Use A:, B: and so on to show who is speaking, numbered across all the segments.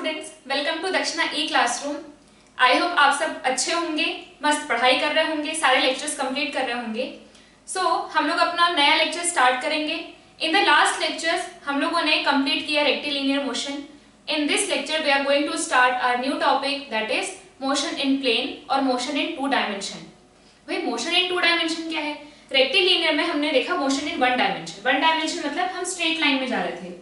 A: Students, welcome to दक्षिणा ई classroom. I hope आप सब अच्छे होंगे, मस्त पढ़ाई कर रहे होंगे, सारे लेक्चर्स कंप्लीट कर रहे होंगे। हम लोग अपना नया लेक्चर स्टार्ट करेंगे। इन द लास्ट लेक्चर्स हम लोगों ने कंप्लीट किया rectilinear motion. In this lecture we are going to start our new topic, that is motion in plane और मोशन इन टू डायमेंशन। भाई मोशन इन टू डायमेंशन क्या है? Rectilinear में हमने देखा motion in one dimension. One dimension मतलब हम straight line में जा रहे थे,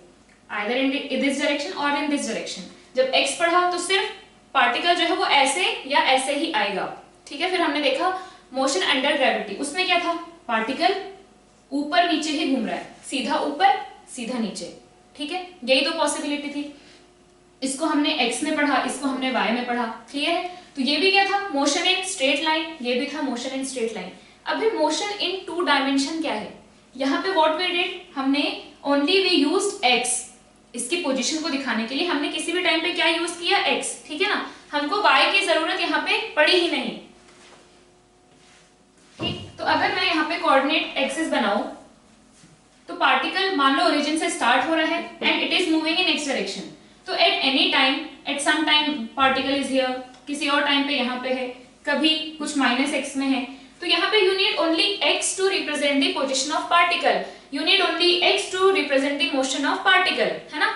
A: either in this direction or in this direction। जब x पढ़ा तो सिर्फ पार्टिकल जो है वो ऐसे या ऐसे ही आएगा, ठीक है। फिर हमने देखा मोशन अंडर ग्रेविटी, उसमें क्या था? पार्टिकल ऊपर नीचे ही घूम रहा है, सीधा ऊपर सीधा नीचे, ठीक है। यही दो पॉसिबिलिटी थी। इसको हमने x में पढ़ा, इसको हमने y में पढ़ा, क्लियर है। तो ये भी क्या था? मोशन इन स्ट्रेट लाइन, ये भी था मोशन इन स्ट्रेट लाइन। अभी मोशन इन टू डायमेंशन क्या है? यहाँ पे व्हाट वी डिड, हमने ओनली वी यूज्ड x, इसकी पोजीशन को दिखाने के लिए हमने किसी भी टाइम पे क्या यूज किया? x, ठीक है ना। हमको y की जरूरत यहाँ पे पड़ी ही नहीं, ठीक। तो अगर मैं यहाँ पे कोऑर्डिनेट एक्सिस बनाऊं तो पार्टिकल मान लो ओरिजिन से स्टार्ट हो रहा है and it is moving in x direction. तो at any time, at some time particle is here, किसी और टाइम पे यहाँ पे है, कभी कुछ -x में है। तो यहाँ पे you need only x to represent the position of particle, you need only x to represent the motion of particle, है ना।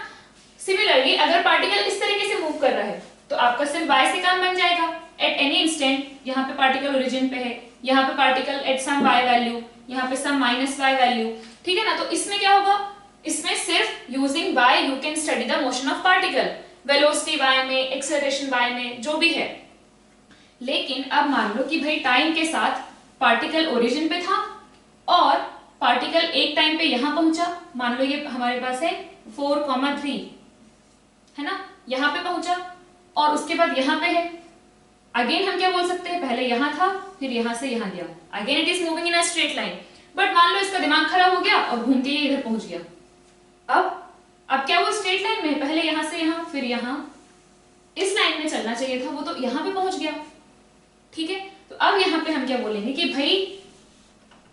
A: सिमिलरली अगर पार्टिकल इस तरीके से मूव कर रहा है तो आपका सिर्फ y से काम बन जाएगा। एट एनी इंस्टेंट, यहाँ पे पार्टिकल ओरिजिन पे है, यहाँ पे particle at some y value, यहाँ पे सम -y वैल्यू, ठीक है ना। तो इसमें क्या होगा? इसमें सिर्फ using y you can study the motion of particle, velocity y में, एक्सेलरेशन y में, जो भी है। लेकिन अब मान लो कि भाई टाइम के साथ पार्टिकल ओरिजिन पे था और पार्टिकल एक टाइम पे यहां पहुंचा, मान लो ये हमारे पास है 4,3, है ना, यहां पे पहुंचा और उसके बाद यहां पे है। अगेन हम क्या बोल सकते हैं? पहले यहां था, फिर यहां से यहां गया, again it is moving in a straight line. But मान लो इसका दिमाग खराब हो गया और घूमते ही इधर पहुंच गया। अब क्या वो स्ट्रेट लाइन में, पहले यहां से यहां, फिर यहां, इस लाइन में चलना चाहिए था, वो तो यहां पे पहुंच गया, ठीक है। तो अब यहाँ पे हम क्या बोलेंगे कि भाई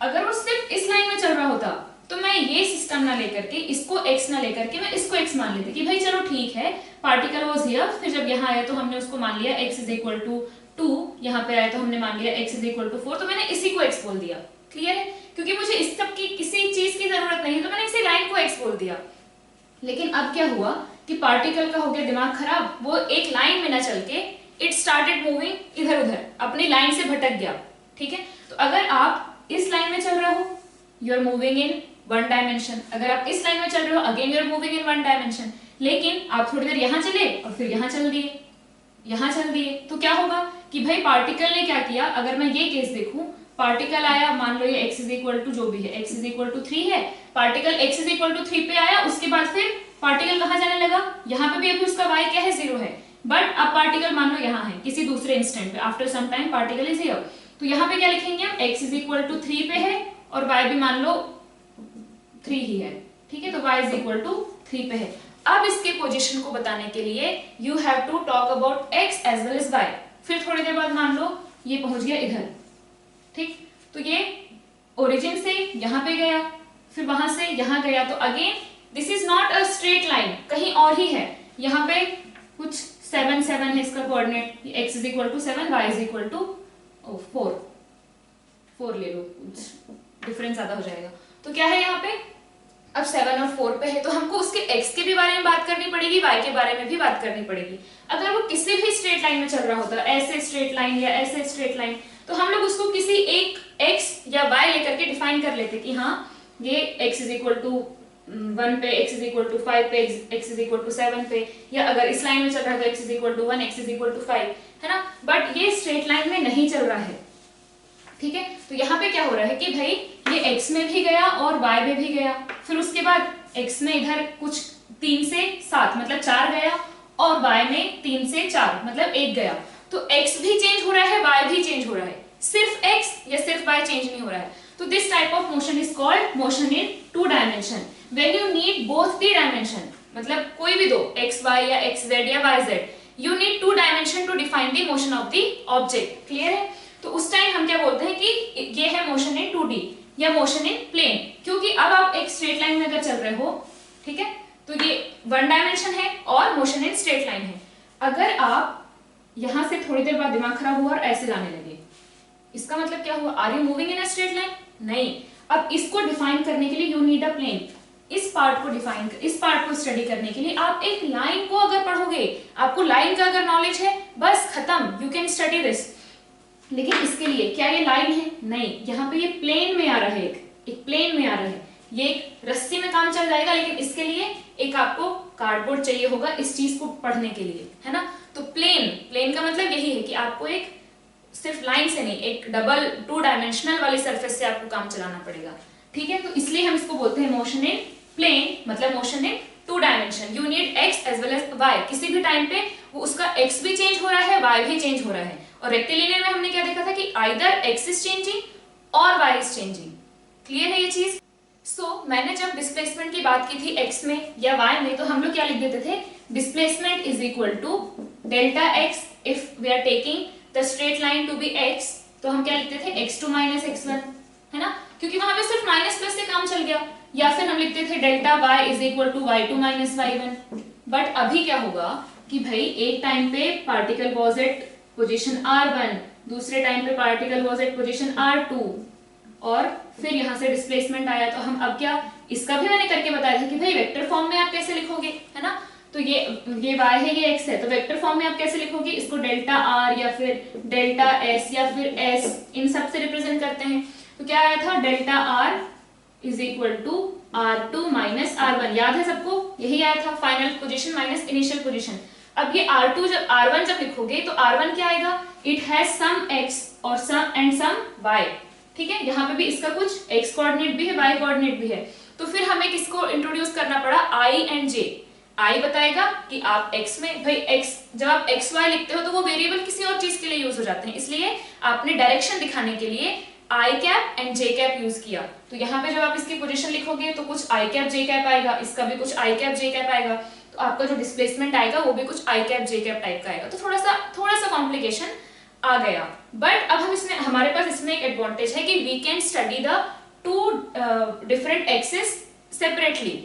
A: अगर वो सिर्फ इस लाइन में चल रहा होता तो मैं ये सिस्टम ना लेकर के, इसको x ना लेकर के मैं इसको x मान लेती कि भाई चलो ठीक है, पार्टिकल वाज हियर, फिर जब यहाँ आया तो हमने उसको मान लिया x इज इक्वल टू 2, यहाँ पे आया तो हमने मान लिया x इज इक्वल टू 4, तो मैंने इसी को x बोल दिया, क्लियर है। क्योंकि मुझे इस सब की किसी चीज की जरूरत नहीं, तो मैंने इसी लाइन को x बोल दिया। लेकिन अब क्या हुआ कि पार्टिकल का हो गया दिमाग खराब, वो एक लाइन में ना चल के इट स्टार्टेड मूविंग इधर उधर, अपनी लाइन से भटक गया, ठीक है। तो अगर आप इस लाइन में चल रहे हो, you are moving in one dimension. अगर आप इस लाइन में चल रहे हो, again you are moving in one dimension. लेकिन आप थोड़ी देर यहां चले और फिर यहां चल दिए, यहां चल दिए, तो क्या होगा कि भाई पार्टिकल ने क्या किया? अगर मैं ये केस देखूं, पार्टिकल आया, मान लो ये x इज इक्वल टू जो भी है, x इज इक्वल टू 3 है, particle x is equal to 3 पे आया, उसके बाद फिर पार्टिकल कहां जाने लगा? यहाँ पे भी अभी उसका y क्या है? 0 है। बट अब पार्टिकल मान लो यहाँ है, किसी दूसरे इंस्टेंट पे, after some time particle is here. तो यहाँ पे क्या लिखेंगे हम? x इज इक्वल टू 3 पे है और y भी मान लो 3 ही है, ठीक है। तो y इज इक्वल टू 3 पे है। अब इसके पोजीशन को बताने के लिए you have to talk about x as well as y। फिर थोड़ी देर बाद मान लो ये पहुंच गया इधर, ठीक। तो ये ओरिजिन से यहाँ पे गया, फिर वहां से यहाँ गया, तो again this is not a straight line, कहीं और ही है। यहाँ पे कुछ 7 है इसका coordinate, x is equal to 7, y is equal to 4 ले लो, कुछ डिफरेंस ज्यादा हो जाएगा। तो क्या है यहाँ पे? अब 7 और 4 पे है, तो हमको उसके x के भी बारे में बात करनी पड़ेगी, y के बारे में भी बात करनी पड़ेगी। अगर वो किसी भी स्ट्रेट लाइन में चल रहा होता, ऐसे स्ट्रेट लाइन या ऐसे स्ट्रेट लाइन, तो हम लोग उसको किसी एक x या y लेकर के डिफाइन कर लेते कि हाँ ये x इज इक्वल टू 1 पे, x इज इक्वल टू 5 पे, x इज इक्वल टू 7 पे, या अगर इस लाइन में चल रहा है तो x is equal to 1, x is equal to 5, है ना। बट ये स्ट्रेट लाइन में नहीं चल रहा है, ठीक है। तो यहाँ पे क्या हो रहा है कि भाई ये x में भी गया और y में भी गया, फिर उसके बाद x में इधर कुछ 3 से 7 मतलब 4 गया और y में 3 से 4 मतलब 1 गया। तो x भी चेंज हो रहा है, y भी चेंज हो रहा है, सिर्फ x या सिर्फ y चेंज नहीं हो रहा है। तो this type of motion is called motion in two dimension. When you need both the dimension, मतलब कोई भी दो x y या x z या y z, you need two dimension to define the motion of the object, clear है। तो उस time हम क्या बोलते हैं कि ये है मोशन इन 2D या मोशन इन प्लेन, क्योंकि अब आप एक स्ट्रेट लाइन में अगर चल रहे हो, ठीक है, तो ये वन डायमेंशन है और मोशन इन स्ट्रेट लाइन है। अगर आप यहां से थोड़ी देर बाद दिमाग खराब हुआ और ऐसे जाने लगे, इसका मतलब क्या हुआ? Are you moving in a straight line? नहीं। अब इसको डिफाइन करने के लिए यू नीड अ प्लेन। इस पार्ट को स्टडी करने के लिए आप एक लाइन को अगर पढ़ोगे, आपको लाइन का अगर नॉलेज है, बस खत्म, यू कैन स्टडी दिस। लेकिन इसके लिए क्या ये लाइन है? नहीं, यहाँ पे ये प्लेन में आ रहा है, एक प्लेन में आ रहा है। ये एक रस्सी में काम चल जाएगा, लेकिन इसके लिए एक आपको कार्डबोर्ड चाहिए होगा इस चीज को पढ़ने के लिए, है ना। तो प्लेन का मतलब यही है कि आपको एक सिर्फ लाइन से नहीं, एक डबल 2 डायमेंशनल वाली सरफेस से आपको काम चलाना पड़ेगा, ठीक है। तो इसलिए हम इसको बोलते हैं मोशन इन प्लेन, मतलब motion in 2 dimension. You need x as well as y. किसी भी टाइम पे वो उसका एक्स भी चेंज हो रहा है, वाई भी चेंज हो रहा है। और रेक्टिलिनियर में हमने क्या देखा था कि आइदर एक्स इज चेंजिंग और वाई इज चेंजिंग। क्लियर है ये चीज? मैंने जब डिस्प्लेसमेंट की बात की थी एक्स में या वाई में, तो हम लोग क्या लिख देते थे? Displacement is equal to delta x if we are taking the straight line to be x, तो हम क्या लिखते थे? x2 माइनस x1, है ना, क्योंकि वहां पे सिर्फ माइनस प्लस से काम चल गया। या फिर हम लिखते थे delta y is equal to y2 minus y1। But अभी क्या होगा कि भाई एक टाइम पे particle was at position r1, दूसरे टाइम पे particle was at position r2, और फिर यहाँ से डिस्प्लेसमेंट आया। तो हम अब क्या, इसका भी मैंने करके बताया था कि भाई वेक्टर फॉर्म में आप कैसे लिखोगे, है ना। तो ये y है, ये x है, तो वेक्टर फॉर्म में आप कैसे लिखोगे? इसको डेल्टा r या फिर डेल्टा s या फिर s, इन सब से रिप्रेजेंट करते हैं। तो क्या आया था? Delta r is equal to r2 minus r1। याद है सबको? यही आया था, final position minus initial position. अब ये r1 जब लिखोगे तो r1 क्या आएगा? इट हैज सम x और सम y, ठीक है। यहाँ पे भी इसका कुछ x कोऑर्डिनेट भी है, y कोऑर्डिनेट भी है। तो फिर हमें किसको इंट्रोड्यूस करना पड़ा? i and j। आई बताएगा कि आप x में, भाई x जब आप एक्स वाई लिखते हो तो वो वेरिएबल किसी और चीज के लिए यूज हो जाते हैं, इसलिए आपने डायरेक्शन दिखाने के लिए I cap and J cap use किया। तो यहाँ पे जब आप इसकी पोजीशन लिखोगे तो कुछ आई कैप जे कैप आएगा, इसका भी कुछ आई कैप जे कैप आएगा, तो आपका जो डिस्प्लेसमेंट आएगा वो भी कुछ आई कैप जे कैप टाइप का आएगा। तो थोड़ा सा कॉम्प्लिकेशन आ गया। बट अब हम इसमें, हमारे पास इसमें एक एडवांटेज है कि we can study the 2 different axis separately.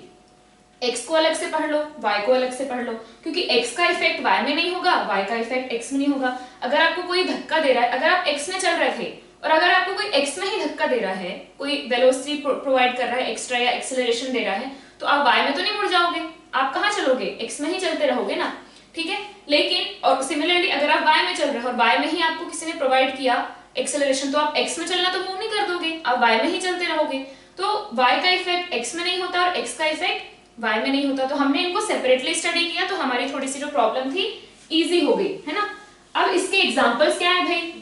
A: x को अलग से पढ़ लो, y को अलग से पढ़ लो, क्योंकि x का इफेक्ट y में नहीं होगा, y का इफेक्ट x में नहीं होगा। अगर आपको कोई धक्का दे रहा है, अगर आप x में चल रहे थे और अगर आपको कोई x में ही धक्का दे रहा है, कोई वेलोसिटी प्रोवाइड कर रहा है एक्स्ट्रा या एक्सेलरेशन दे रहा है, तो आप y में तो नहीं मुड़ जाओगे, आप कहाँ चलोगे? x में ही चलते रहोगे ना, ठीक है। लेकिन और सिमिलरली अगर आप y में चल रहे हो और y में ही आपको किसी ने प्रोवाइड किया एक्सेलरेशन, तो आप x में चलना तो मूव नहीं कर दोगे, आप y में ही चलते रहोगे। तो y का इफेक्ट x में नहीं होता और x का इफेक्ट y में नहीं होता। तो हमने इनको सेपरेटली स्टडी किया, तो हमारी थोड़ी सी जो प्रॉब्लम थी इजी हो गई, है ना। अब इसके एग्जांपल्स क्या है भाई?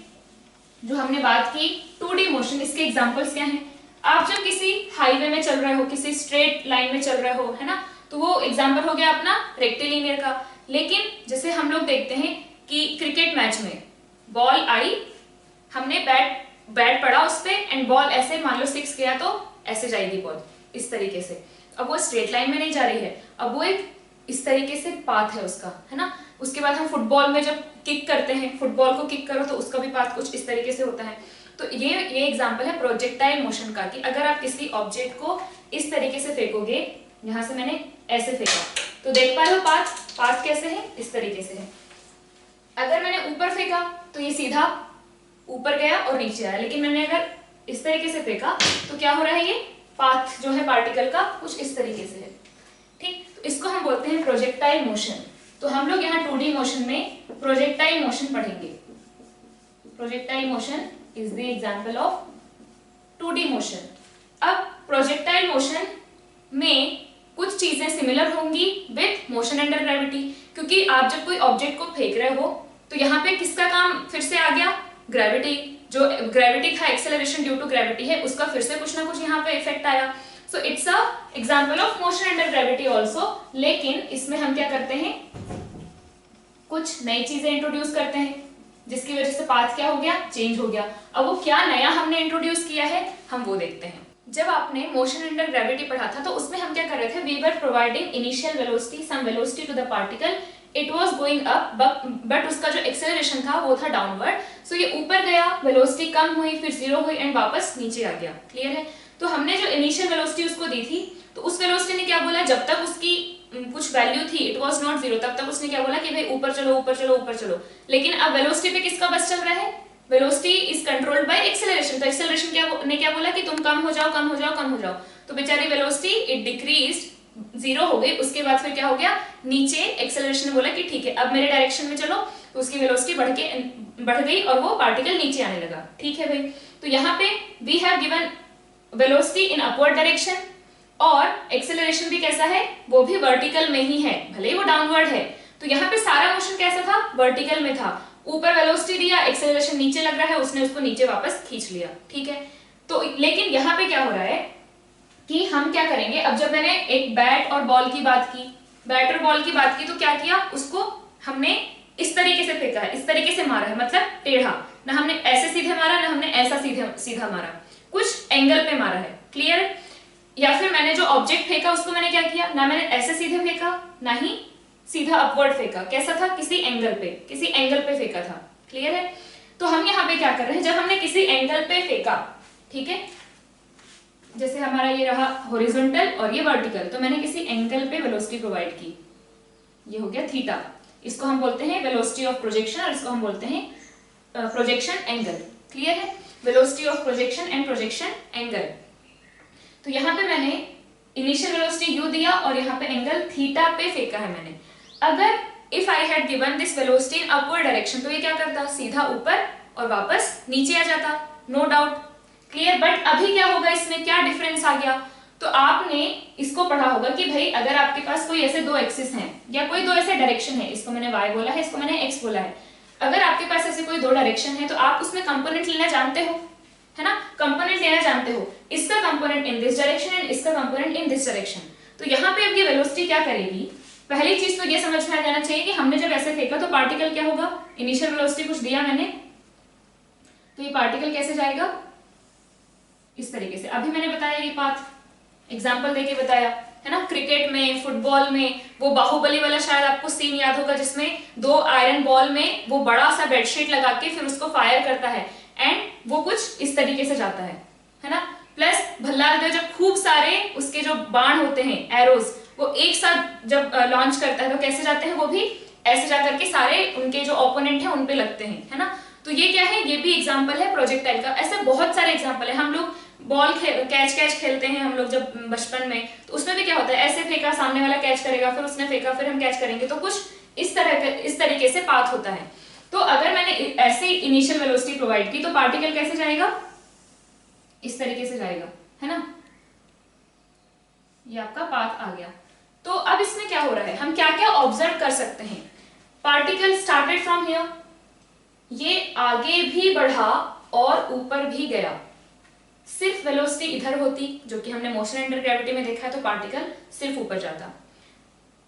A: जो हमने बात की 2D मोशन, इसके एग्जांपल्स क्या हैं? आप जब किसी हाईवे में चल रहे हो, किसी स्ट्रेट लाइन में चल रहे हो, है ना, तो वो एग्जांपल हो गया अपना रेक्टिलिनियर का। लेकिन जैसे हम लोग देखते हैं कि क्रिकेट मैच में बॉल आई, हमने बैट पड़ा उस पे एंड बॉल ऐसे मान लो 6 गया तो ऐसे जाएगी बॉल इस तरीके से। अब वो स्ट्रेट लाइन में नहीं जा रही है, अब वो एक इस तरीके से पाथ है उसका, है ना। उसके बाद हम फुटबॉल में जब किक करते हैं, फुटबॉल को किक करो तो उसका भी पाथ कुछ इस तरीके से होता है। तो ये एग्जांपल है प्रोजेक्टाइल मोशन का, कि अगर आप किसी ऑब्जेक्ट को इस तरीके से फेंकोगे, यहाँ से मैंने ऐसे फेंका तो देख पा रहे हो पाथ कैसे है? इस तरीके से है। अगर मैंने ऊपर फेंका तो ये सीधा ऊपर गया और नीचे आया, लेकिन मैंने अगर इस तरीके से फेंका तो क्या हो रहा है? ये पाथ जो है पार्टिकल का कुछ इस तरीके से है, ठीक। तो इसको हम बोलते हैं प्रोजेक्टाइल मोशन। तो हम लोग यहाँ 2D मोशन में प्रोजेक्टाइल मोशन पढ़ेंगे। Projectile motion is the example of 2D motion. अब प्रोजेक्टाइल मोशन में कुछ चीजें सिमिलर होंगी विथ मोशन अंडर ग्रेविटी, क्योंकि आप जब कोई ऑब्जेक्ट को फेंक रहे हो तो यहाँ पे किसका काम फिर से आ गया? ग्रेविटी। जो ग्रेविटी था, एक्सेलरेशन ड्यू टू ग्रेविटी है, उसका फिर से कुछ ना कुछ यहाँ पे इफेक्ट आया। So it's a example of motion under gravity also. लेकिन इसमें हम क्या करते हैं? कुछ नई चीजें इंट्रोड्यूस करते हैं, जिसकी वजह से पाथ क्या हो गया? चेंज हो गया। अब वो क्या नया हमने इंट्रोड्यूस किया है, हम वो देखते हैं। जब आपने मोशन अंडर ग्रेविटी पढ़ा था तो उसमें हम क्या कर रहे थे? We were providing initial velocity, some velocity to the particle, it was going up, but उसका जो एक्सेलरेशन था वो था डाउनवर्ड। सो ये ऊपर गया, वेलोसिटी कम हुई, फिर 0 हुई एंड वापस नीचे आ गया। क्लियर है? तो हमने जो इनिशियल वेलोसिटी उसको दी थी, तो उस वेलोसिटी ने क्या बोला? जब तक उसकी कुछ वैल्यू थी, इट वाज नॉट जीरो, तब तक उसने क्या बोला कि भाई ऊपर चलो ऊपर चलो ऊपर चलो। लेकिन अब वेलोसिटी पे किसका बस चल रहा है, velocity is controlled by acceleration. तो एक्सेलरेशन क्या बोला कि तुम कम हो जाओ कम हो जाओ कम हो जाओ। तो बेचारी वेलोसिटी इट डिक्रीज्ड, जीरो हो गई। उसके बाद फिर क्या हो गया, नीचे एक्सेलरेशन ने बोला कि ठीक है अब मेरे डायरेक्शन में चलो, तो उसकी वेलोसिटी बढ़ गई और वो पार्टिकल नीचे आने लगा। ठीक है भाई, तो यहाँ पे we have given velocity in upward direction और एक्सेलरेशन भी कैसा है, वो भी वर्टिकल में ही है, भले ही वो डाउनवर्ड है। तो यहाँ पे सारा मोशन कैसा था, वर्टिकल में था। ऊपर वेलोसिटी दिया, एक्सेलरेशन नीचे लग रहा है, उसने उसको नीचे वापस खींच लिया। ठीक है, तो लेकिन यहाँ पे क्या हो रहा है कि हम क्या करेंगे, अब जब मैंने एक बैट और बॉल की बात की, बैट और बॉल की बात की, तो क्या किया, उसको हमने इस तरीके से फेंका है, इस तरीके से मारा है, मतलब टेढ़ा, ना हमने ऐसे सीधे मारा ना हमने ऐसा सीधा मारा, कुछ एंगल पे मारा है। क्लियर। या फिर मैंने जो ऑब्जेक्ट फेंका उसको मैंने क्या किया, ना मैंने ऐसे सीधे फेंका ना ही सीधा अपवर्ड फेंका, कैसा था, किसी एंगल पे फेंका था। क्लियर है। तो हम यहाँ पे क्या कर रहे हैं, जब हमने किसी एंगल पे फेंका, ठीक है, जैसे हमारा ये रहा हॉरिजॉन्टल और ये वर्टिकल, तो मैंने किसी एंगल पे वेलोसिटी प्रोवाइड की, ये हो गया थीटा, इसको हम बोलते हैं वेलोसिटी ऑफ प्रोजेक्शन और इसको हम बोलते हैं प्रोजेक्शन एंगल। क्लियर है, velocity of projection and projection angle. तो यहाँ पे मैंने इनिशियल वेलोसिटी u दिया और यहाँ पे एंगल थीटा पे फेंका है मैंने। अगर if I had given this velocity in upward direction, तो ये क्या करता, सीधा ऊपर और वापस नीचे आ जाता, नो डाउट। क्लियर। बट अभी क्या होगा, इसमें क्या डिफरेंस आ गया, तो आपने इसको पढ़ा होगा कि भाई अगर आपके पास कोई ऐसे दो एक्सिस हैं या कोई दो ऐसे डायरेक्शन है, इसको मैंने y बोला है, इसको मैंने x बोला है, अगर आपके पास ऐसे कोई दो डायरेक्शन है तो आप उसमें कंपोनेंट लेना जानते हो, है ना, कंपोनेंट लेना जानते हो, इसका component in this direction and इसका कंपोनेंट इन दिस डायरेक्शन। तो यहाँ पे अब ये वेलोसिटी क्या करेगी, पहली चीज तो ये समझ में आ जाना चाहिए कि हमने जब ऐसे फेंका तो पार्टिकल क्या होगा, इनिशियल वेलोसिटी कुछ दिया मैंने, तो ये पार्टिकल कैसे जाएगा, इस तरीके से। अभी मैंने बताया ये पाथ, एग्जाम्पल देके बताया, है ना, क्रिकेट में, फुटबॉल में, वो बाहुबली वाला शायद आपको सीन याद होगा जिसमें दो आयरन बॉल में वो बड़ा सा बेडशीट लगा के फिर उसको फायर करता है एंड वो कुछ इस तरीके से जाता है ना। प्लस भल्लाल जब खूब सारे उसके जो बाण होते हैं, एरोज, वो एक साथ जब लॉन्च करता है तो कैसे जाते हैं, वो भी ऐसे जाकर के सारे उनके जो ओपोनेंट है उन पे लगते हैं, है ना। तो ये क्या है, ये भी एग्जाम्पल है प्रोजेक्टाइल का। ऐसे बहुत सारे एग्जाम्पल है। हम लोग बॉल कैच खेलते हैं हम लोग जब बचपन में, तो उसमें भी क्या होता है, ऐसे फेंका, सामने वाला कैच करेगा, फिर उसने फेंका, फिर हम कैच करेंगे, तो कुछ इस तरीके से पाथ होता है। तो अगर मैंने ऐसे इनिशियल वेलोसिटी प्रोवाइड की तो पार्टिकल कैसे जाएगा, इस तरीके से जाएगा, है ना, ये आपका पाथ आ गया। तो अब इसमें क्या हो रहा है, हम क्या क्या ऑब्जर्व कर सकते हैं। पार्टिकल स्टार्टेड फ्रॉम हियर, ये आगे भी बढ़ा और ऊपर भी गया। सिर्फ वेलोसिटी इधर होती, जो कि हमने मोशन अंडर ग्रेविटी में देखा है, तो पार्टिकल सिर्फ ऊपर जाता।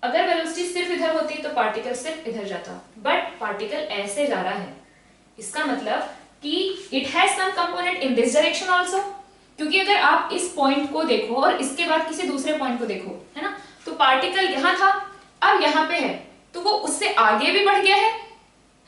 A: अगर वेलोसिटी सिर्फ इधर होती तो पार्टिकल सिर्फ इधर जाता, बट पार्टिकल ऐसे जा रहा है, इसका मतलब कि it has some component in this direction also. क्योंकि अगर आप इस पॉइंट को देखो और इसके बाद किसी दूसरे पॉइंट को देखो, है ना, तो पार्टिकल यहां था, अब यहां पे है, तो वो उससे आगे भी बढ़ गया है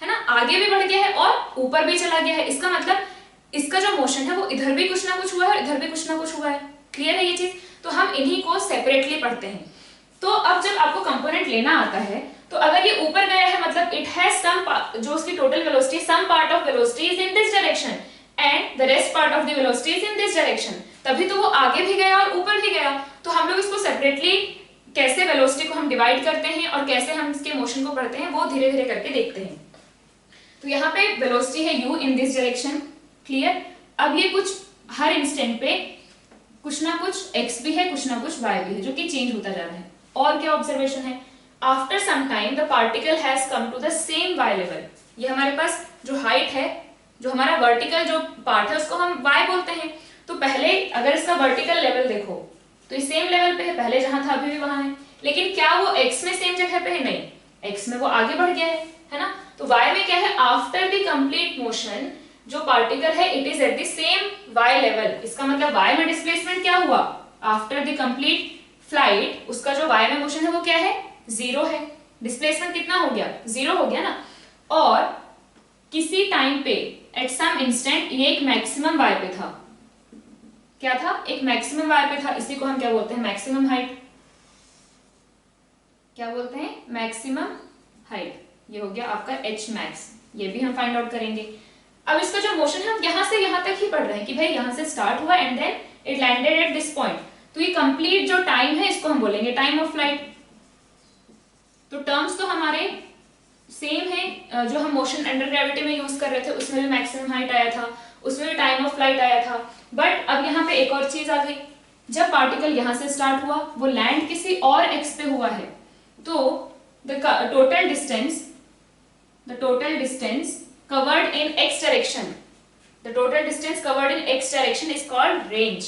A: ना, आगे भी बढ़ गया है और ऊपर भी चला गया है। इसका मतलब इसका जो मोशन है वो इधर भी कुछ ना कुछ हुआ है और इधर भी कुछ ना कुछ हुआ है। क्लियर है ये चीज। तो हम इन्हीं को सेपरेटली पढ़ते हैं। तो अब जब आपको कंपोनेंट लेना आता है, तो अगर ये ऊपर गया है मतलब इट हैज सम, जो उसकी total velocity, some part of velocity is in this direction and the rest part of the velocity is in this direction, तभी तो वो आगे भी गया और ऊपर भी गया। तो हम लोग इसको सेपरेटली कैसे वेलोसिटी को हम डिवाइड करते हैं और कैसे हम इसके मोशन को पढ़ते हैं, वो धीरे धीरे करके देखते हैं। तो यहाँ पे वेलोसिटी है u in this direction. Clear. अब ये कुछ हर इंस्टेंट पे कुछ ना कुछ x भी है, कुछ ना कुछ y भी है, जो कि चेंज होता जा रहा है। और क्या ऑब्जर्वेशन है, after some time the particle has come to the same y level. ये हमारे पास जो हाइट है, जो हमारा वर्टिकल जो पार्ट है, उसको हम y बोलते हैं। तो पहले अगर इसका वर्टिकल लेवल देखो तो ये सेम लेवल पे है, पहले जहां था अभी भी वहां है। लेकिन क्या वो x में सेम जगह पे है, नहीं, x में वो आगे बढ़ गया है ना। तो y में क्या है, आफ्टर द कंप्लीट मोशन जो पार्टिकल है it is at the same y level. इसका मतलब y में डिस्प्लेसमेंट क्या हुआ, आफ्टर द कंप्लीट फ्लाइट उसका जो y में मोशन है वो क्या है, 0 है। डिस्प्लेसमेंट कितना हो गया, 0 हो गया ना। और किसी टाइम पे एट सम इंस्टेंट ये एक मैक्सिमम y पे था, क्या था, एक मैक्सिमम y पे था। इसी को हम क्या बोलते हैं, मैक्सिमम हाइट। क्या बोलते हैं, मैक्सिमम हाइट। ये हो गया आपका एच मैक्स, ये भी हम फाइंड आउट करेंगे। अब इसका जो मोशन है हम यहाँ से यहाँ तक ही पढ़ रहे हैं कि भाई यहाँ से स्टार्ट हुआ and then it landed at this point. तो ये कंप्लीट जो टाइम है इसको हम बोलेंगे टाइम ऑफ फ्लाइट। तो टर्म्स तो हमारे सेम है, जो हम मोशन अंडर ग्रेविटी में यूज कर रहे थे उसमें भी मैक्सिमम हाइट आया था, उसमें भी टाइम ऑफ फ्लाइट आया था। बट अब यहाँ पे एक और चीज आ गई, जब पार्टिकल यहाँ से स्टार्ट हुआ वो लैंड किसी और एक्स पे हुआ है, तो the total distance covered in x direction, the total distance covered in x direction is called range।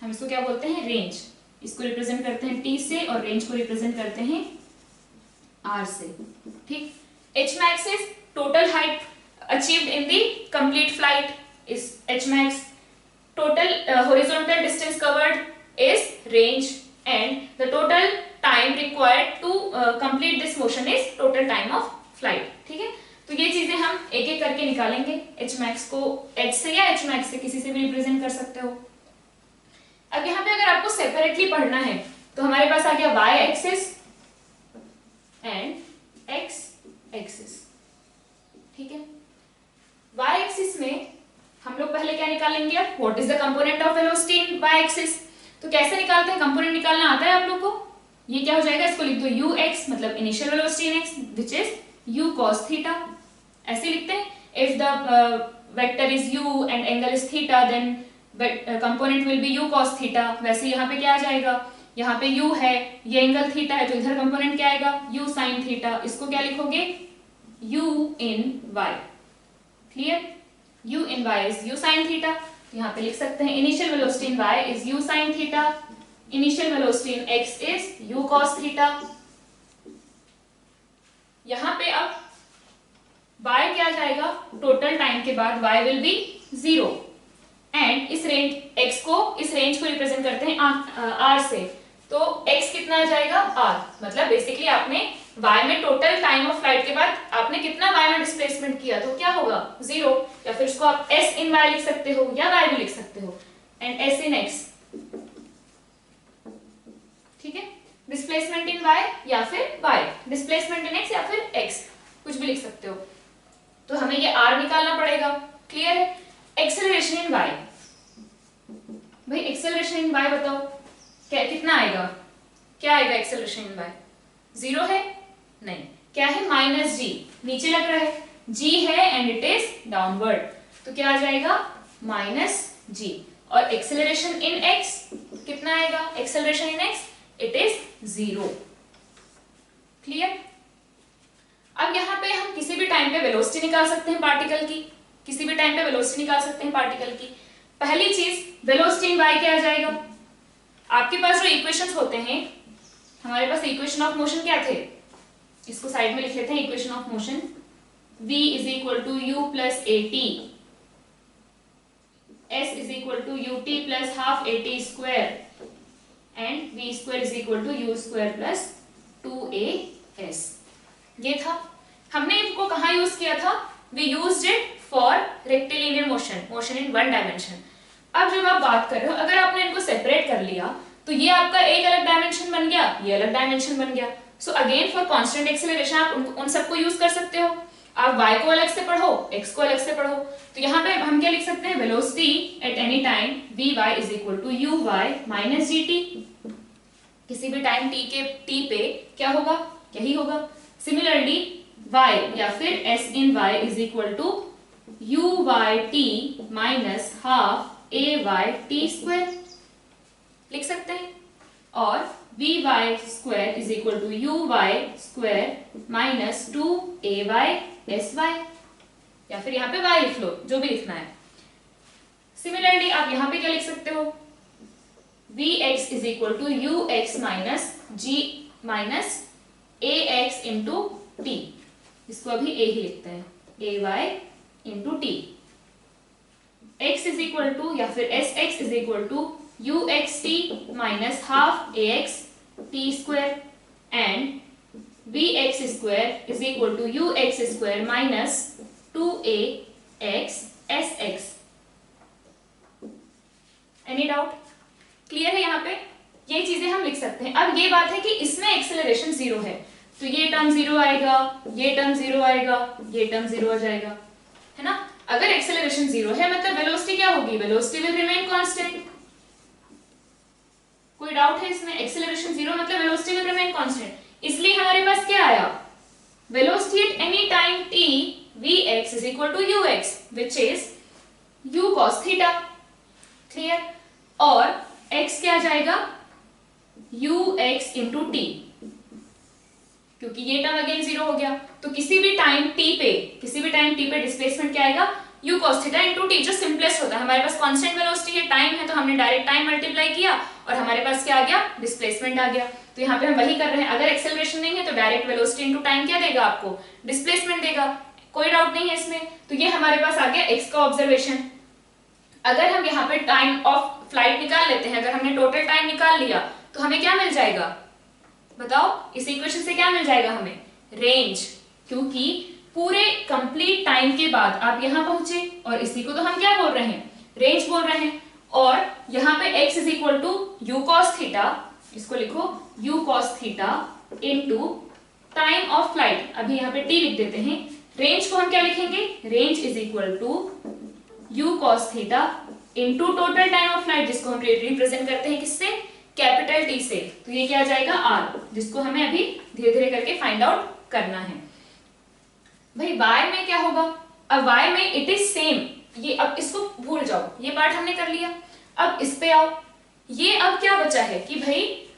A: हम इसको क्या बोलते हैं, रेंज। इसको रिप्रेजेंट करते हैं t से और रेंज को रिप्रेजेंट करते हैं r से। ठीक, h max is total height achieved in the complete flight is h max, total horizontal distance covered is range, and the total time required to complete this motion is total time of flight। ठीक है, तो ये चीजें हम एक एक करके निकालेंगे। एच मैक्स को एच से या एच मैक्स से किसी से भी रिप्रेजेंट कर सकते हो। अब यहाँ पे अगर आपको सेपरेटली पढ़ना है तो हमारे पास आ गया y axis and x axis. ठीक है, y एक्सिस में हम लोग पहले क्या निकालेंगे, अब what is the component of velocity in y axis. तो कैसे निकालते हैं, कंपोनेंट निकालना आता है आप लोग को। ये क्या हो जाएगा, इसको लिख दो ux मतलब initial velocity in x which is u cos theta, ऐसे लिखते हैं। If the vector is u and angle is theta then component will be u cos theta. वैसे यहाँ पे क्या आ जाएगा, यहाँ पे u है, ये एंगल थीटा है, तो इधर कंपोनेंट क्या आएगा, u sin थीटा। इसको क्या लिखोगे, u in y। Clear, u in y is u sin theta. यहाँ पे लिख सकते हैं initial velocity in y is u sin theta, initial velocity in x is u cos theta. यहाँ पे अब y क्या जाएगा, टोटल टाइम के बाद y विल बी 0 एंड इस रेंज x को, इस रेंज को रिप्रेजेंट करते हैं r से। तो x कितना आ जाएगा, r, मतलब बेसिकली आपने y में टोटल टाइम ऑफ फ्लाइट के बाद आपने कितना y में डिस्प्लेसमेंट किया, तो क्या होगा 0, या फिर इसको आप s इन y लिख सकते हो या y भी लिख सकते हो एंड s इन x। ठीक है, डिस्प्लेसमेंट इन y या फिर y, डिस्प्लेसमेंट इन x या फिर x, कुछ भी लिख सकते हो। तो हमें ये r निकालना पड़ेगा। क्लियर है, एक्सेलरेशन इन y, भाई एक्सेलरेशन इन y बताओ क्या, कितना आएगा, क्या आएगा एक्सेलरेशन इन y, 0 है, नहीं, क्या है -g, नीचे लग रहा है, g है एंड इट इज डाउनवर्ड, तो क्या आ जाएगा -g। और एक्सेलरेशन इन x कितना आएगा, acceleration in x it is 0। Clear, अब यहाँ पे हम किसी भी टाइम पे वेलोसिटी निकाल सकते हैं पार्टिकल की, किसी भी टाइम पे वेलोसिटी निकाल सकते हैं पार्टिकल की। पहली चीज वेलोसिटी इन y क्या आ जाएगा, आपके पास जो इक्वेशंस होते हैं, हमारे पास इक्वेशन ऑफ मोशन क्या थे, इसको साइड में लिख लेते हैं, equation of motion v is equal to u plus at, s is equal to ut plus half at square and v square is equal to u square plus 2as। ये था, हमने इनको कहाँ यूज किया था, we used it for rectilinear motion, motion in one dimension। अब जब आप बात कर रहे हो, अगर आपने इनको सेपरेट कर लिया तो ये आपका एक अलग डायमेंशन बन गया, ये अलग डायमेंशन बन गया। So again for constant acceleration आप उन सबको यूज कर सकते हो। आप y को अलग से पढ़ो, x को अलग से पढ़ो। तो यहाँ पे हम क्या लिख सकते हैं, velocity at any time vy is equal to uy minus gt। किसी भी टाइम t पे क्या होगा, यही होगा। सिमिलरली y या फिर s in y is equal to uyt minus half ayt square लिख सकते हैं, और vy square is equal to uy square minus 2ay sy, या फिर यहाँ पे y लिख लो, जो भी लिखना है। सिमिलरली आप यहाँ पे क्या लिख सकते हो, vx is equal to ux minus g minus ax into t, इसको अभी a ही लिखते हैं, ay into t। x is equal to या फिर sx is equal to uxt minus half ax t square and vx square is equal to ux square minus 2ax sx। Any doubt, clear है यहाँ पे। ये चीजें हम लिख सकते हैं। अब ये बात है कि इसमें एक्सेलरेशन 0 है, तो ये टर्म 0 आएगा, ये टर्म 0 आएगा, ये टर्म 0 आ जाएगा, है ना। अगर एक्सेलरेशन 0 है मतलब वेलोसिटी क्या होगी, वेलोसिटी विल रिमेन कांस्टेंट। कोई डाउट है इसमें? एक्सेलरेशन 0 मतलब वेलोसिटी विल रिमेन कांस्टेंट, इसलिए हमारे पास क्या आया, velocity at any time t vx is equal to ux which is u cos theta, clear. और x क्या आ जाएगा, ux into t, क्योंकि ये टर्म अगेन 0 हो गया, तो किसी भी टाइम t पे डिस्प्लेसमेंट क्या आएगा, u cos theta into t, जो सिंपलेस्ट होता है। हमारे पास कांस्टेंट वेलोसिटी है, टाइम है, तो हमने डायरेक्ट टाइम मल्टीप्लाई किया और हमारे पास क्या आ गया, डिस्प्लेसमेंट आ गया। तो यहाँ पे हम वही कर रहे हैं, अगर एक्सेलरेशन नहीं है तो डायरेक्ट वेलोसिटी इनटू टाइम क्या देगा आपको, डिस्प्लेसमेंट देगा, कोई डाउट नहीं है इसमें। तो ये हमारे पास आ गया x का ऑब्जर्वेशन। अगर हम यहाँ पे टाइम ऑफ फ्लाइट निकाल लेते हैं, अगर हमने टोटल टाइम निकाल लिया तो हमें क्या मिल जाएगा, बताओ इस इक्वेशन से क्या मिल जाएगा हमें, रेंज, क्योंकि पूरे कंप्लीट टाइम के बाद आप यहाँ पहुंचे और इसी को तो हम क्या बोल रहे हैं, रेंज बोल रहे हैं। और यहाँ पे x is equal to u cos theta, इसको लिखो u cos theta into time of flight, अभी यहाँ पे t लिख देते हैं। रेंज को हम क्या लिखेंगे, range is equal to u cos theta into total time of flight, जिसको हम रिप्रेजेंट करते हैं किससे, कैपिटल T से, तो ये क्या आ जाएगा r, जिसको हमें अभी धीरे धीरे करके फाइंड आउट करना है। भाई y में क्या होगा, अब y में इट इज सेम, ये अब इसको भूल जाओ, ये पार्ट हमने कर लिया। अब इस पे आओ, ये अब क्या बचा है कि भाई